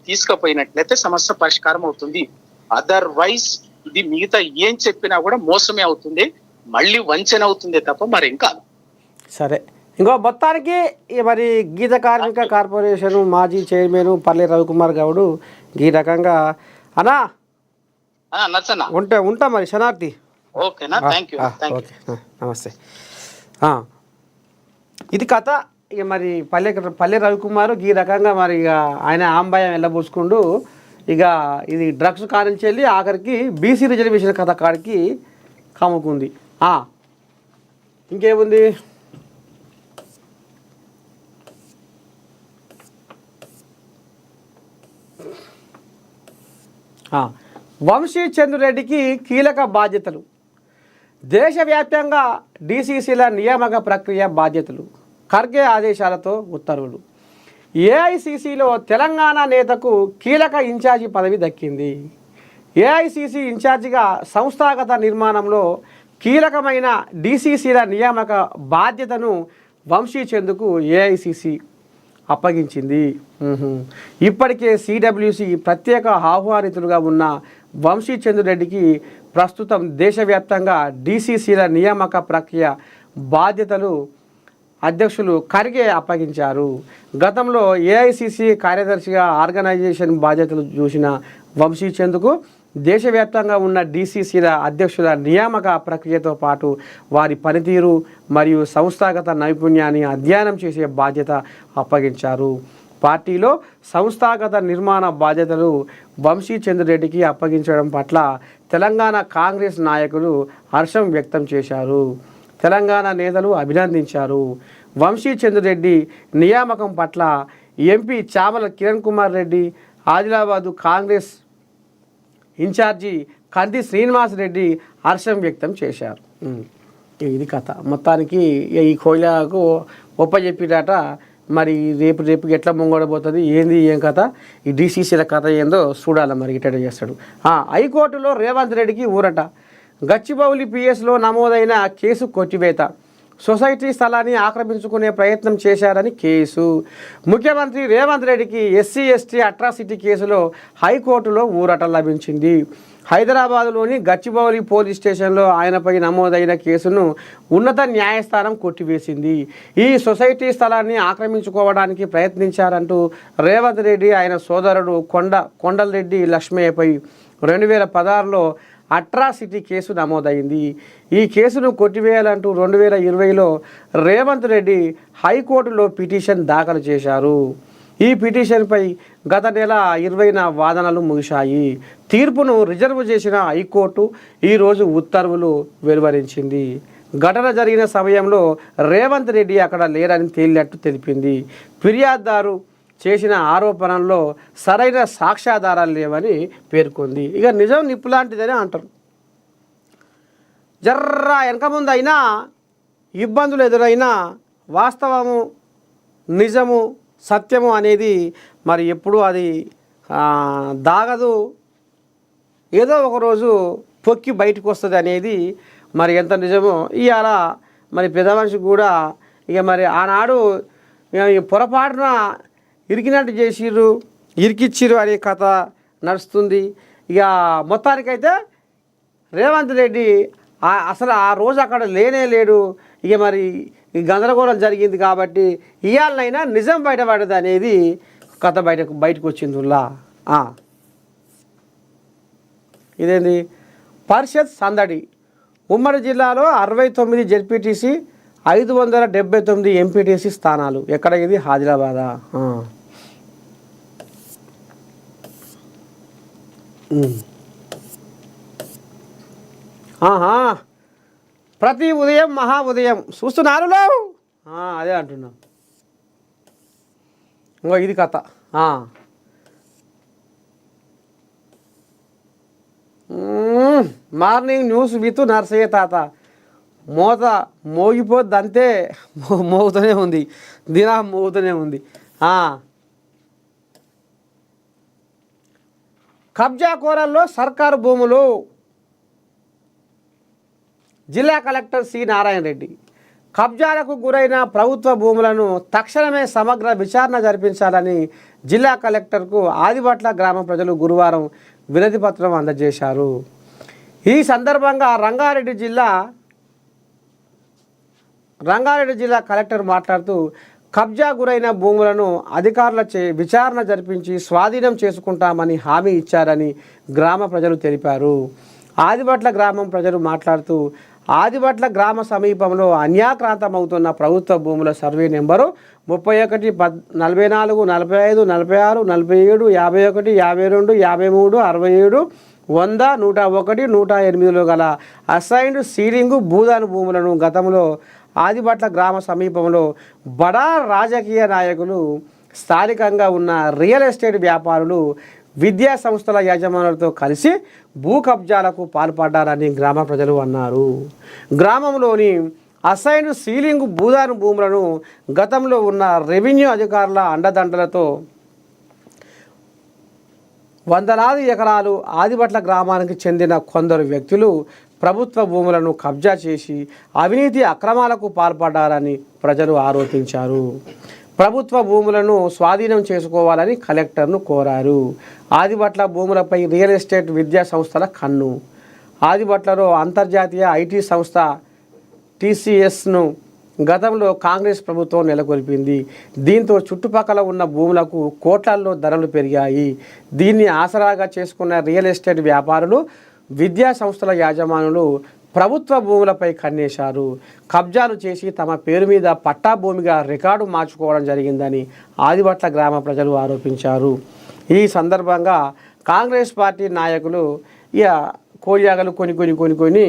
Speaker 2: తీసుకుపోయినట్లయితే సమస్య పరిష్కారం అవుతుంది. అదర్వైజ్ ఇది మిగతా ఏం చెప్పినా కూడా మోసమే అవుతుంది, మళ్ళీ వంచన అవుతుంది తప్ప మరేం కాదు.
Speaker 1: సరే, ఇంకో మొత్తానికి మరి గీత కార్మిక కార్పొరేషన్ మాజీ చైర్మన్ పల్లె రవికుమార్ గౌడ్ ఈ రకంగా అన్నా ఉంటా మరి శనార్థి.
Speaker 2: ఓకేనా, థ్యాంక్ యూ.
Speaker 1: ఓకే, నమస్తే. ఇది కథ. ఇక మరి పల్లె రవికుమార్ ఈ రకంగా మరి ఇక ఆయన ఆంబాయం వెళ్ళబోసుకుంటూ ఇక ఇది డ్రగ్స్ కానించి వెళ్ళి ఆఖరికి బీసీ రిజర్వేషన్ కథ కాడికి కమ్ముకుంది. ఇంకేముంది? వంశీ చంద్రెడ్డికి కీలక బాధ్యతలు. దేశవ్యాప్తంగా డీసీసీల నియామక ప్రక్రియ బాధ్యతలు, ఖర్గే ఆదేశాలతో ఉత్తర్వులు. ఏఐసీసీలో తెలంగాణ నేతకు కీలక ఇన్ఛార్జి పదవి దక్కింది. ఏఐసీసీ ఇన్ఛార్జిగా సంస్థాగత నిర్మాణంలో కీలకమైన డీసీసీల నియామక బాధ్యతను వంశీచంద్కు ఏఐసీసీ అప్పగించింది. ఇప్పటికే సిడబ్ల్యూసి ప్రత్యేక ఆహ్వానితులుగా ఉన్న వంశీచంద్ర రెడ్డికి ప్రస్తుతం దేశవ్యాప్తంగా డీసీసీల నియామక ప్రక్రియ బాధ్యతలు అధ్యక్షులు ఖర్గే అప్పగించారు. గతంలో ఏఐసీసీ కార్యదర్శిగా ఆర్గనైజేషన్ బాధ్యతలు చూసిన వంశీచంద్కు దేశవ్యాప్తంగా ఉన్న డీసీసీల అధ్యక్షుల నియామక ప్రక్రియతో పాటు వారి పనితీరు మరియు సంస్థాగత నైపుణ్యాన్ని అధ్యయనం చేసే బాధ్యత అప్పగించారు. పార్టీలో సంస్థాగత నిర్మాణ బాధ్యతలు వంశీచంద్ర రెడ్డికి అప్పగించడం పట్ల తెలంగాణ కాంగ్రెస్ నాయకులు హర్షం వ్యక్తం చేశారు. తెలంగాణ నేతలు అభినందించారు. వంశీచంద్ర రెడ్డి నియామకం పట్ల ఎంపీ చామల కిరణ్ కుమార్ రెడ్డి, ఆదిలాబాదు కాంగ్రెస్ ఇన్ఛార్జి కంది శ్రీనివాస్ రెడ్డి హర్షం వ్యక్తం చేశారు. ఇది కథ మొత్తానికి. ఈ కోయిలకు ఒప్పజెప్పిరాట. మరి రేపు ఎట్లా ముంగడబోతుంది, ఏంది ఏం కథ, ఈ డీసీసీల కథ ఏందో చూడాలి. మరి ఇట్ట చేస్తాడు. హైకోర్టులో రేవంత్ రెడ్డికి ఊరట. గచ్చిబౌలి పిఎస్లో నమోదైన కేసు కొట్టివేత. సొసైటీ స్థలాన్ని ఆక్రమించుకునే ప్రయత్నం చేశారని కేసు. ముఖ్యమంత్రి రేవంత్ రెడ్డికి ఎస్సీ ఎస్టీ అట్రాసిటీ కేసులో హైకోర్టులో ఊరట లభించింది. హైదరాబాదులోని గచ్చిబౌలి పోలీస్ స్టేషన్లో ఆయనపై నమోదైన కేసును ఉన్నత న్యాయస్థానం కొట్టివేసింది. ఈ సొసైటీ స్థలాన్ని ఆక్రమించుకోవడానికి ప్రయత్నించారంటూ రేవంత్ రెడ్డి ఆయన సోదరుడు కొండలరెడ్డి లక్ష్మయ్యపై 2016లో అట్రాసిటీ కేసు నమోదైంది. ఈ కేసును కొట్టివేయాలంటూ 2020లో రేవంత్ రెడ్డి హైకోర్టులో పిటిషన్ దాఖలు చేశారు. ఈ పిటిషన్పై గత నెల 20న వాదనలు ముగిశాయి. తీర్పును రిజర్వ్ చేసిన హైకోర్టు ఈరోజు ఉత్తర్వులు వెలువరించింది. ఘటన జరిగిన సమయంలో రేవంత్ రెడ్డి అక్కడ లేరని తేలినట్టు తెలిపింది. ఫిర్యాదుదారు చేసిన ఆరోపణల్లో సరైన సాక్ష్యాధారాలు లేవని పేర్కొంది. ఇక నిజం నిప్పులాంటిదని అంటారు. జర్రా వెనక ముందు అయినా ఇబ్బందులు ఎదురైనా వాస్తవము, నిజము, సత్యము అనేది మరి ఎప్పుడూ అది దాగదు. ఏదో ఒకరోజు పొక్కి బయటకు వస్తుంది అనేది మరి ఎంత నిజమో ఇవాళ మరి పెద్ద మనిషి కూడా ఇక మరి ఆనాడు పొరపాటున ఇరికినట్టు చేసిర్రు, ఇరికిచ్చిర్రు అనే కథ నడుస్తుంది. ఇక మొత్తానికైతే రేవంత్ రెడ్డి అసలు ఆ రోజు అక్కడ లేనే లేడు. ఇక మరి ఈ గందరగోళం జరిగింది కాబట్టి ఇవాళనైనా నిజం బయటపడదు అనేది కథ బయటకు వచ్చిందిలా. ఇదేంది పరిషత్ సందడి. ఉమ్మడి జిల్లాలో 69 జెడ్పీటీసీ, 579 ఎంపీటీసీ స్థానాలు. ఎక్కడ ఇది? ఆదిలాబాదా. ప్రతి ఉదయం మహా ఉదయం చూస్తున్నారు. అదే అంటున్నాం. ఇంకో ఇది కథ. మార్నింగ్ న్యూస్ విత్ నర్సయ్య తాత. మోగిపోద్ది అంతే, మోగుతూనే ఉంది, దినా మోగుతూనే ఉంది. కబ్జా కోరల్లో సర్కారు భూములు. జిల్లా కలెక్టర్ సి నారాయణ రెడ్డి కబ్జాలకు గురైన ప్రభుత్వ భూములను తక్షణమే సమగ్ర విచారణ జరిపించాలని జిల్లా కలెక్టర్కు ఆదిబట్ల గ్రామ ప్రజలు గురువారం వినతి పత్రం అందజేశారు. ఈ సందర్భంగా రంగారెడ్డి జిల్లా కలెక్టర్ మాట్లాడుతూ కబ్జా గురైన భూములను అధికారులచే విచారణ జరిపించి స్వాధీనం చేసుకుంటామని హామీ ఇచ్చారని గ్రామ ప్రజలు తెలిపారు. ఆదిబట్ల గ్రామం ప్రజలు మాట్లాడుతూ ఆదిబట్ల గ్రామ సమీపంలో అన్యాక్రాంతమవుతున్న ప్రభుత్వ భూముల సర్వే నెంబరు 31, 44, 45, 46, 47, 51, 52, 53, 67, 100, 101, 108లో గల అసైన్డ్ సీలింగు భూదాన భూములను గతంలో ఆదిబట్ల గ్రామ సమీపంలో బడా రాజకీయ నాయకులు, స్థానికంగా ఉన్న రియల్ ఎస్టేట్ వ్యాపారులు విద్యా సంస్థల యాజమానులతో కలిసి భూ కబ్జాలకు పాల్పడ్డారని గ్రామ ప్రజలు అన్నారు. గ్రామంలోని అసైన్ సీలింగ్ భూదాన భూములను గతంలో ఉన్న రెవెన్యూ అధికారుల అండదండలతో వందలాది ఎకరాలు ఆదిబట్ల గ్రామానికి చెందిన కొందరు వ్యక్తులు ప్రభుత్వ భూములను కబ్జా చేసి అవినీతి అక్రమాలకు పాల్పడ్డారని ప్రజలు ఆరోపించారు. ప్రభుత్వ భూములను స్వాధీనం చేసుకోవాలని కలెక్టర్ను కోరారు. ఆదిబట్ల భూములపై రియల్ ఎస్టేట్ విద్యా సంస్థల కన్ను. ఆదిబట్లలో అంతర్జాతీయ ఐటీ సంస్థ TCSను గతంలో కాంగ్రెస్ ప్రభుత్వం నెలకొల్పింది. దీంతో చుట్టుపక్కల ఉన్న భూములకు కోట్లల్లో ధరలు పెరిగాయి. దీన్ని ఆసరాగా చేసుకున్న రియల్ ఎస్టేట్ వ్యాపారులు, విద్యా సంస్థల యాజమానులు ప్రభుత్వ భూములపై కన్నేశారు. కబ్జాలు చేసి తమ పేరు మీద పట్టా భూమిగా రికార్డు మార్చుకోవడం జరిగిందని ఆదిబట్ల గ్రామ ప్రజలు ఆరోపించారు. ఈ సందర్భంగా కాంగ్రెస్ పార్టీ నాయకులు ఇక కోడియాగలు కొన్ని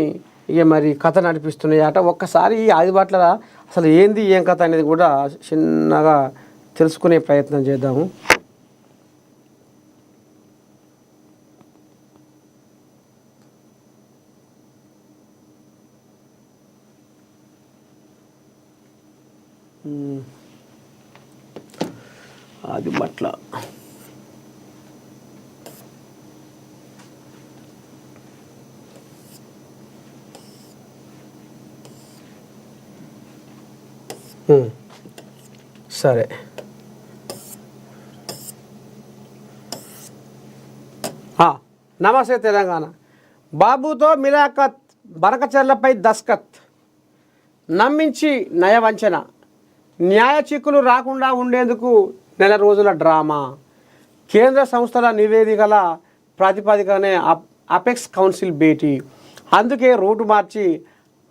Speaker 1: ఇక మరి కథ నడిపిస్తున్నాయట. ఒక్కసారి ఈ ఆదిబట్ల అసలు ఏంది ఏం కథ అనేది కూడా చిన్నగా తెలుసుకునే ప్రయత్నం చేద్దాము. ఆదిబట్ల సరే, నమస్తే తెలంగాణ. బాబుతో మిలాఖత్, బనకచెర్లపై దస్కత్, నమ్మించి నయవంచన, న్యాయ చిక్కులు రాకుండా ఉండేందుకు నెల రోజుల డ్రామా. కేంద్ర సంస్థల నివేదికల ప్రాతిపదికనే అపెక్స్ కౌన్సిల్ భేటీ. అందుకే రూటు మార్చి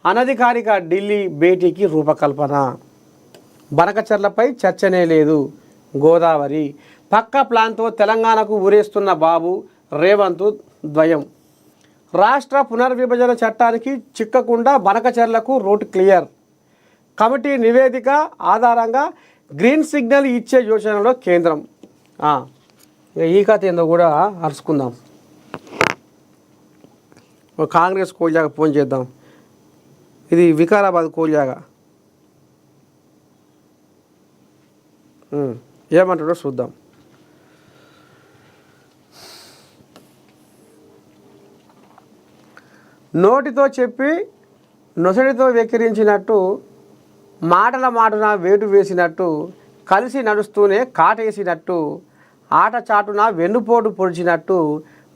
Speaker 1: అనధికారిక ఢిల్లీ భేటీకి రూపకల్పన. బనకచెర్లపై చర్చనే లేదు. గోదావరి పక్క ప్లాన్తో తెలంగాణకు ఊరేస్తున్న బాబు, రేవంత్ ద్వయం. రాష్ట్ర పునర్విభజన చట్టానికి చిక్కకుండా బనకచెర్లకు రూట్ క్లియర్. కమిటీ నివేదిక ఆధారంగా గ్రీన్ సిగ్నల్ ఇచ్చే యోచనలో కేంద్రం. ఈ కథ ఏందో కూడా అరుచుకుందాం. కాంగ్రెస్ కోల్జాగా ఫోన్ చేద్దాం. ఇది వికారాబాద్ కోల్జాగా ఏమంటాడో చూద్దాం. నోటితో చెప్పి నొసడితో వెక్కిరించినట్టు, మాటన వేటు వేసినట్టు, కలిసి నడుస్తూనే కాటేసినట్టు, ఆట చాటున వెన్నుపోటు పొడిచినట్టు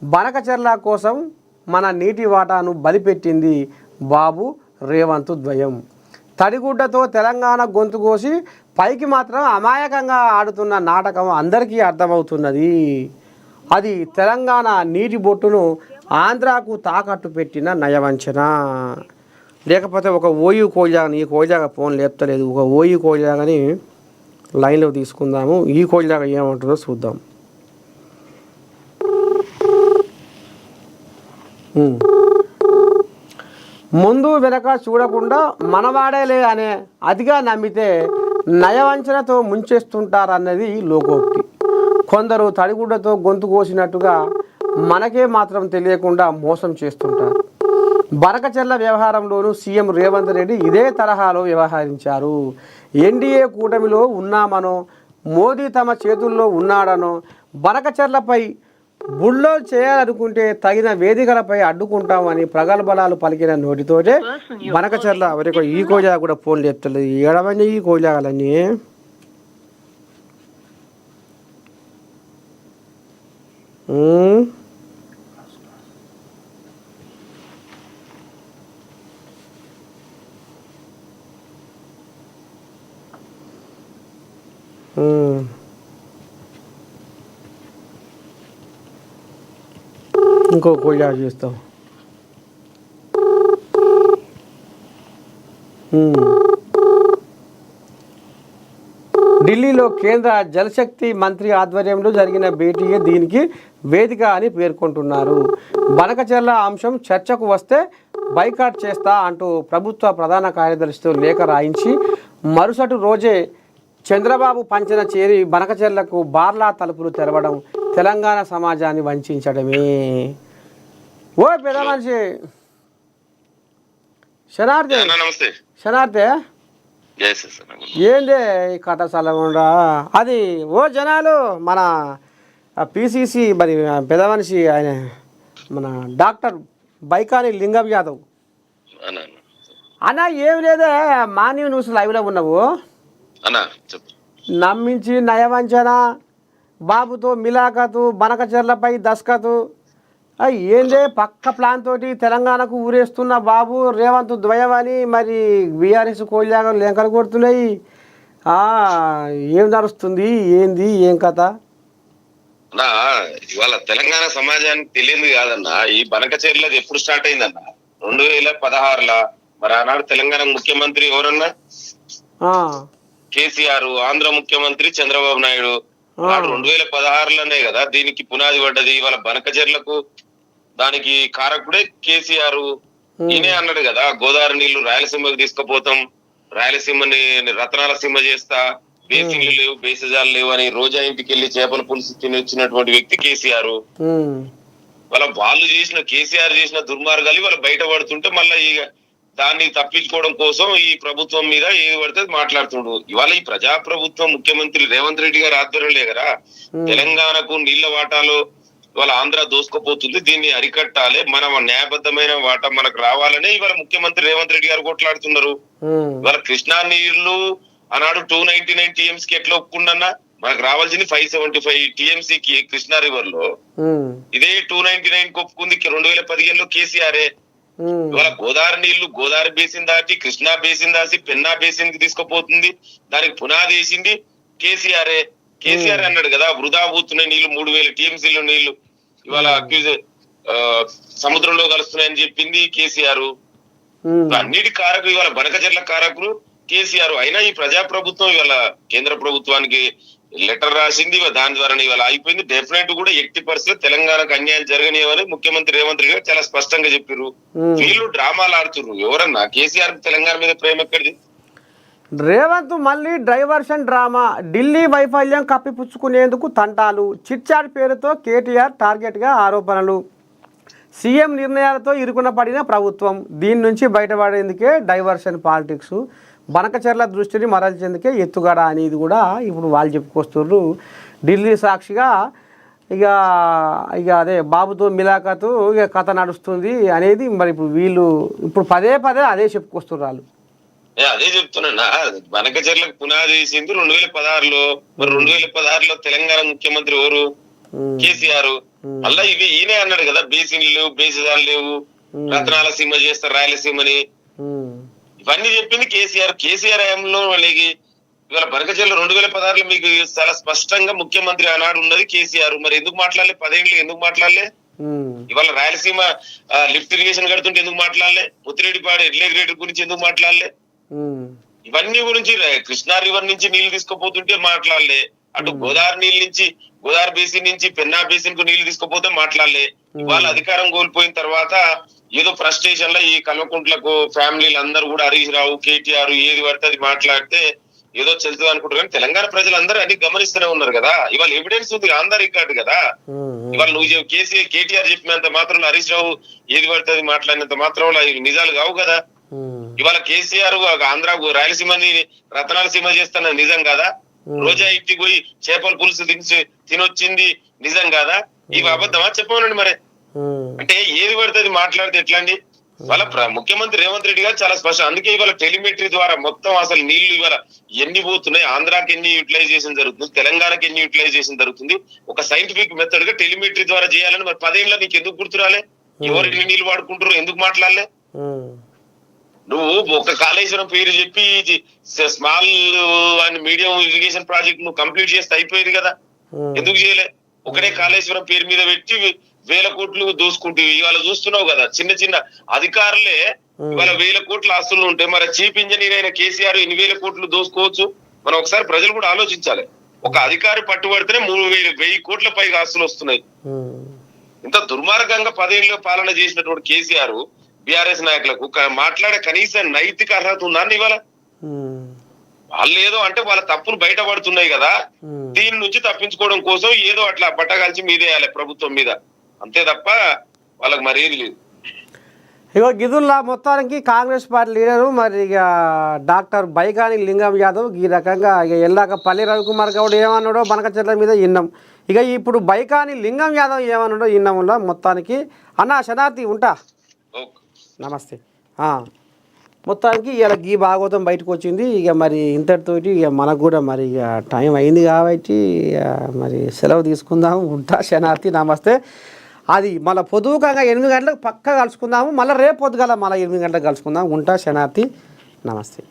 Speaker 1: బనకచెర్ల కోసం మన నీటి వాటాను బలిపెట్టింది బాబు, రేవంత్ ద్వయం. తడిగుడ్డతో తెలంగాణ గొంతు కోసి పైకి మాత్రం అమాయకంగా ఆడుతున్న నాటకం అందరికీ అర్థమవుతున్నది. అది తెలంగాణ నీటి బొట్టును ఆంధ్రాకు తాకట్టు పెట్టిన నయవంచన. లేకపోతే ఒక ఓయూ కోయిలాగని, ఈ కోయిలాగా ఫోన్ లేపుతలేదు, ఒక ఓయూ కోయిలాగని లైన్లో తీసుకుందాము. ఈ కోయిలాగా ఏమంటుందో చూద్దాం. ముందు వెనక చూడకుండా మనవాడేలే అనే అతిగా నమ్మితే నయవంచనతో ముంచేస్తుంటారన్నది లోకోక్తి. కొందరు తడిగుడ్డతో గొంతు కోసినట్టుగా మనకే మాత్రం తెలియకుండా మోసం చేస్తుంటారు. బనకచెర్ల వ్యవహారంలోనూ సీఎం రేవంత్ రెడ్డి ఇదే తరహాలో వ్యవహరించారు. ఎన్డీఏ కూటమిలో ఉన్నామనో, మోదీ తమ చేతుల్లో ఉన్నాడనో, బనకచెర్లపై బుల్డోల్ చేయాలనుకుంటే తగిన వేదికలపై అడ్డుకుంటామని ప్రగల్భాలు పలికిన నోటితోటే బనకచెర్ల ఎవరికో ఈ కోజా కూడా ఫోన్లు ఎత్తలేదు. ఏడవని ఈ కోజాలన్నీ ఇంకో కోజా చేస్తాం. ఢిల్లీలో కేంద్ర జలశక్తి మంత్రి ఆధ్వర్యంలో జరిగిన భేటీయే దీనికి వేదిక అని పేర్కొంటున్నారు. బనకచెర్ల అంశం చర్చకు వస్తే బైకాట్ చేస్తా అంటూ ప్రభుత్వ ప్రధాన కార్యదర్శితో లేఖ రాయించి మరుసటి రోజే చంద్రబాబు పంచన చేరి బనకచెర్లకు బార్లా తలుపులు తెరవడం తెలంగాణ సమాజాన్ని వంచడమే. ఓ పెద్ద మనిషి శనార్థే
Speaker 3: నమస్తే.
Speaker 1: శనార్థే ఏందే ఈ కథ చల్లకుండా అది ఓ జనాలు మన పిసిసి మరి పెద్ద మనిషి ఆయన మన డాక్టర్ బైకాని లింగం యాదవ్ అన్న ఏం లేదే మార్నింగ్ న్యూస్ లైవ్లో ఉన్నావు నమ్మించి నయవంచన బాబుతో మిలాఖతు బనకచెర్లపై దస్కతు ఏందే పక్క ప్లాన్ తోటి తెలంగాణకు ఊరేస్తున్న బాబు రేవంత్ ద్వయమని మరి బీఆర్ఎస్ కోళ్ళగా లెంకలు కొడుతున్నాయి. ఏం నడుస్తుంది ఏంది ఏం కథ?
Speaker 3: ఇవాళ తెలంగాణ సమాజానికి తెలియదు కాదన్నా, ఈ బనకచెర్లది ఎప్పుడు స్టార్ట్ అయిందన్న 2016 మరి ఆనాడు తెలంగాణ ముఖ్యమంత్రి ఎవరన్నా కేసీఆర్, ఆంధ్ర ముఖ్యమంత్రి చంద్రబాబు నాయుడు. 2016లోనే కదా దీనికి పునాది పడ్డది. ఇవాళ బనకచెర్లకు దానికి కారకుడే కేసీఆర్. ఈయనే అన్నాడు కదా, గోదావరి నీళ్లు రాయలసీమకు తీసుకుపోతాం, రాయలసీమని రతనాల సీమ చేస్తా, బేసిన్లు లేవు బేసిజాలు లేవు అని రోజా ఇంటికి వెళ్లి చేపల పులుసు తిని వచ్చినటువంటి వ్యక్తి కేసీఆర్. వాళ్ళు చేసిన కేసీఆర్ చేసిన దుర్మార్గాలు ఇవాళ బయటపడుతుంటే మళ్ళీ ఇక దాన్ని తప్పించుకోవడం కోసం ఈ ప్రభుత్వం మీద ఏది పడితే మాట్లాడుతుండు. ఇవాళ ఈ ప్రజాప్రభుత్వం ముఖ్యమంత్రి రేవంత్ రెడ్డి గారు ఆధ్వర్యంలో కదా తెలంగాణకు నీళ్ల వాటాలో ఇవాళ ఆంధ్ర దోసుకుపోతుంది, దీన్ని అరికట్టాలి, మన న్యాయబద్ధమైన వాటా మనకు రావాలని ఇవాళ ముఖ్యమంత్రి రేవంత్ రెడ్డి గారు కొట్లాడుతున్నారు. ఇవాళ కృష్ణా నీళ్లు ఆనాడు 299 TMC కి ఎట్లా ఒప్పుకున్నా, మనకు రావాల్సింది 575 TMC కి కృష్ణా రివర్ లో. ఇదే 299 ఒప్పుకుంది 2015లో కేసీఆర్. ఇవాళ గోదావరి నీళ్లు గోదావరి బేసిన్ దాటి కృష్ణా బేసిన్ దాటి పెన్నా బేసిన్ కి తీసుకుపోతుంది, దానికి పునాది వేసింది కేసీఆర్. కేసీఆర్ అన్నాడు కదా, వృధా పోతున్నాయి నీళ్లు, 3000 TMCలు నీళ్లు ఇవాళ సముద్రంలో కలుస్తున్నాయని చెప్పింది కేసీఆర్. అన్నిటి కారకులు ఇవాళ బనకచెర్ల కారకులు కేసీఆర్. అయినా ఈ ప్రజాప్రభుత్వం ఇవాళ కేంద్ర ప్రభుత్వానికి లెటర్ రాసింది, దాని ద్వారా ఇవాళ అయిపోయింది. డెఫినెట్ కూడా 80% తెలంగాణకు అన్యాయం జరగనివని ముఖ్యమంత్రి రేవంత్ రెడ్డి గారు చాలా స్పష్టంగా చెప్పారు. వీళ్ళు డ్రామాలు ఆడుతున్నారు. ఎవరన్నా కేసీఆర్ తెలంగాణ మీద ప్రేమ ఎక్కడిది?
Speaker 1: రేవంత్ మళ్ళీ డైవర్షన్ డ్రామా, ఢిల్లీ వైఫల్యం కప్పిపుచ్చుకునేందుకు తంటాలు, చిట్చాట్ పేరుతో కేటీఆర్ టార్గెట్గా ఆరోపణలు, సీఎం నిర్ణయాలతో ఇరుకున పడిన ప్రభుత్వం, దీని నుంచి బయటపడేందుకే డైవర్షన్ పాలిటిక్స్, బనకచెర్ల దృష్టిని మరల్చేందుకే ఎత్తుగడ అనేది కూడా ఇప్పుడు వాళ్ళు చెప్పుకొస్తున్నారు. ఢిల్లీ సాక్షిగా ఇక ఇక అదే బాబుతో మిలాఖతు ఇక కథ నడుస్తుంది అనేది మరి ఇప్పుడు వీళ్ళు ఇప్పుడు పదే అదే చెప్పుకొస్తున్నారు వాళ్ళు.
Speaker 3: అదే చెప్తున్నా, బనకచెర్లకు పునాది వేసింది 2016లో. మరి 2016లో తెలంగాణ ముఖ్యమంత్రి ఎవరు? కేసీఆర్. మళ్ళా ఇవి ఈయనే అన్నాడు కదా, బేసిన్లు లేవు బేసిజాలు లేవు, రత్నాల సీమ చేస్తారు రాయలసీమని, ఇవన్నీ చెప్పింది కేసీఆర్. కేసీఆర్ హయాంలో వాళ్ళకి ఇవాళ బనకచెర్ల 2016లో మీకు చాలా స్పష్టంగా ముఖ్యమంత్రి ఆనాడు ఉన్నది కేసీఆర్. మరి ఎందుకు మాట్లాడలే? 10 ఏళ్ళు ఎందుకు మాట్లాడలే? ఇవాళ రాయలసీమ లిఫ్ట్ ఇరిగేషన్ కడుతుంటే ఎందుకు మాట్లాడలే? ముత్తిరెడ్డిపాడు ఎడ్లే గురించి ఎందుకు మాట్లాడలే? ఇవన్నీ గురించి కృష్ణా రివర్ నుంచి నీళ్లు తీసుకుపోతుంటే మాట్లాడలే, అటు గోదావరి నీళ్ళ నుంచి గోదావరి బేసిన్ నుంచి పెన్నా బేసిన్ కు నీళ్లు తీసుకుపోతే మాట్లాడలే. ఇవాళ అధికారం కోల్పోయిన తర్వాత ఏదో ఫ్రస్ట్రేషన్ లో ఈ కల్వకుంట్లకు ఫ్యామిలీలు అందరూ కూడా హరీష్ రావు కేటీఆర్ ఏది పడితే అది మాట్లాడితే ఏదో చెల్తుంది అనుకుంటారు. కానీ తెలంగాణ ప్రజలందరూ అన్ని గమనిస్తూనే ఉన్నారు కదా. ఇవాళ ఎవిడెన్స్ ఉంది, ఆంధ్ర రికార్డు కదా. ఇవాళ నువ్వు కేటీఆర్ చెప్పినంత మాత్రం హరీష్ రావు ఏది పడితే అది మాట్లాడినంత మాత్రం నిజాలు కావు కదా. ఇవాళ కేసీఆర్ ఆంధ్ర రాయలసీమని రతనాల సీమ చేస్తున్న నిజం కాదా? రోజా ఇంటికి పోయి చేపల పులుసు తినొచ్చింది నిజం కాదా? ఇవి అబద్ధమా? చెప్పమనండి మరి. అంటే ఏది పడితే అది మాట్లాడితే ఎట్లా అండి? వాళ్ళ ముఖ్యమంత్రి రేవంత్ రెడ్డి గారు చాలా స్పష్టం. అందుకే ఇవాళ టెలిమెట్రీ ద్వారా మొత్తం అసలు నీళ్లు ఇవాళ ఎన్ని పోతున్నాయి, ఆంధ్రాకి ఎన్ని యూటిలైజేషన్ జరుగుతుంది, తెలంగాణకి ఎన్ని యూటిలైజేషన్ జరుగుతుంది, ఒక సైంటిఫిక్ మెథడ్ గా టెలిమెట్రీ ద్వారా చేయాలని మరి 10 ఏళ్ళ నీకు ఎందుకు గుర్తురాలే? ఎవరు ఎన్ని నీళ్లు వాడుకుంటారు ఎందుకు మాట్లాడలే? నువ్వు ఒక కాళేశ్వరం పేరు చెప్పి small and medium irrigation project నువ్వు కంప్లీట్ చేస్తే అయిపోయేది కదా, ఎందుకు చేయలే? ఒకటే కాళేశ్వరం పేరు మీద పెట్టి 1000 కోట్లు దోసుకుంటే ఇవాళ చూస్తున్నావు కదా, చిన్న చిన్న అధికారులే ఇవాళ 1000 కోట్ల ఆస్తులు ఉంటాయి. మరి చీఫ్ ఇంజనీర్ అయిన కేసీఆర్ 1000 కోట్లు దోసుకోవచ్చు? మనం ఒకసారి ప్రజలు కూడా ఆలోచించాలి. ఒక అధికారి పట్టుబడితేనే 1000 కోట్ల పైగా ఆస్తులు వస్తున్నాయి. ఇంత దుర్మార్గంగా 10 ఏళ్ళు పాలన చేసినటువంటి కేసీఆర్ బీఆర్ఎస్ నాయకులకు మాట్లాడే కనీస నైతిక అర్హత ఉందా ఇవాళ? వాళ్ళు ఏదో అంటే వాళ్ళ తప్పులు బయటపడుతున్నాయి కదా, దీని నుంచి తప్పించుకోవడం కోసం ఏదో అట్లా బట్టగాల్చి మీదేయాలి ప్రభుత్వం మీద, అంతే తప్ప వాళ్ళకి మరేది లేదు.
Speaker 1: ఇగో గిదుల్లా మొత్తానికి కాంగ్రెస్ పార్టీ లీడరు మరి ఇక డాక్టర్ బైకాని లింగం యాదవ్ ఈ రకంగా ఇక ఎల్లాక పల్లి రవికుమార్ గౌడ్ ఏమన్నాడో బనకచెర్ల మీద విన్నాం. ఇక ఇప్పుడు బైకాని లింగం యాదవ్ ఏమన్నాడో విన్నాములా. మొత్తానికి అన్న శనార్థి ఉంటా, నమస్తే. మొత్తానికి ఇలా గీ భాగవతం బయటకు వచ్చింది. ఇక మరి ఇంతటితోటి ఇక మనకు కూడా మరి ఇక టైం అయింది కాబట్టి మరి సెలవు తీసుకుందాము. ఉంటా శనార్థి, నమస్తే. అది మళ్ళీ పొద్దుకంగా 8 గంటలకు పక్కా కలుసుకుందాము. మళ్ళీ రేపు పొద్దుగాల మళ్ళీ 8 గంటలకు కలుసుకుందాం. ఉంటా శనార్థి, నమస్తే.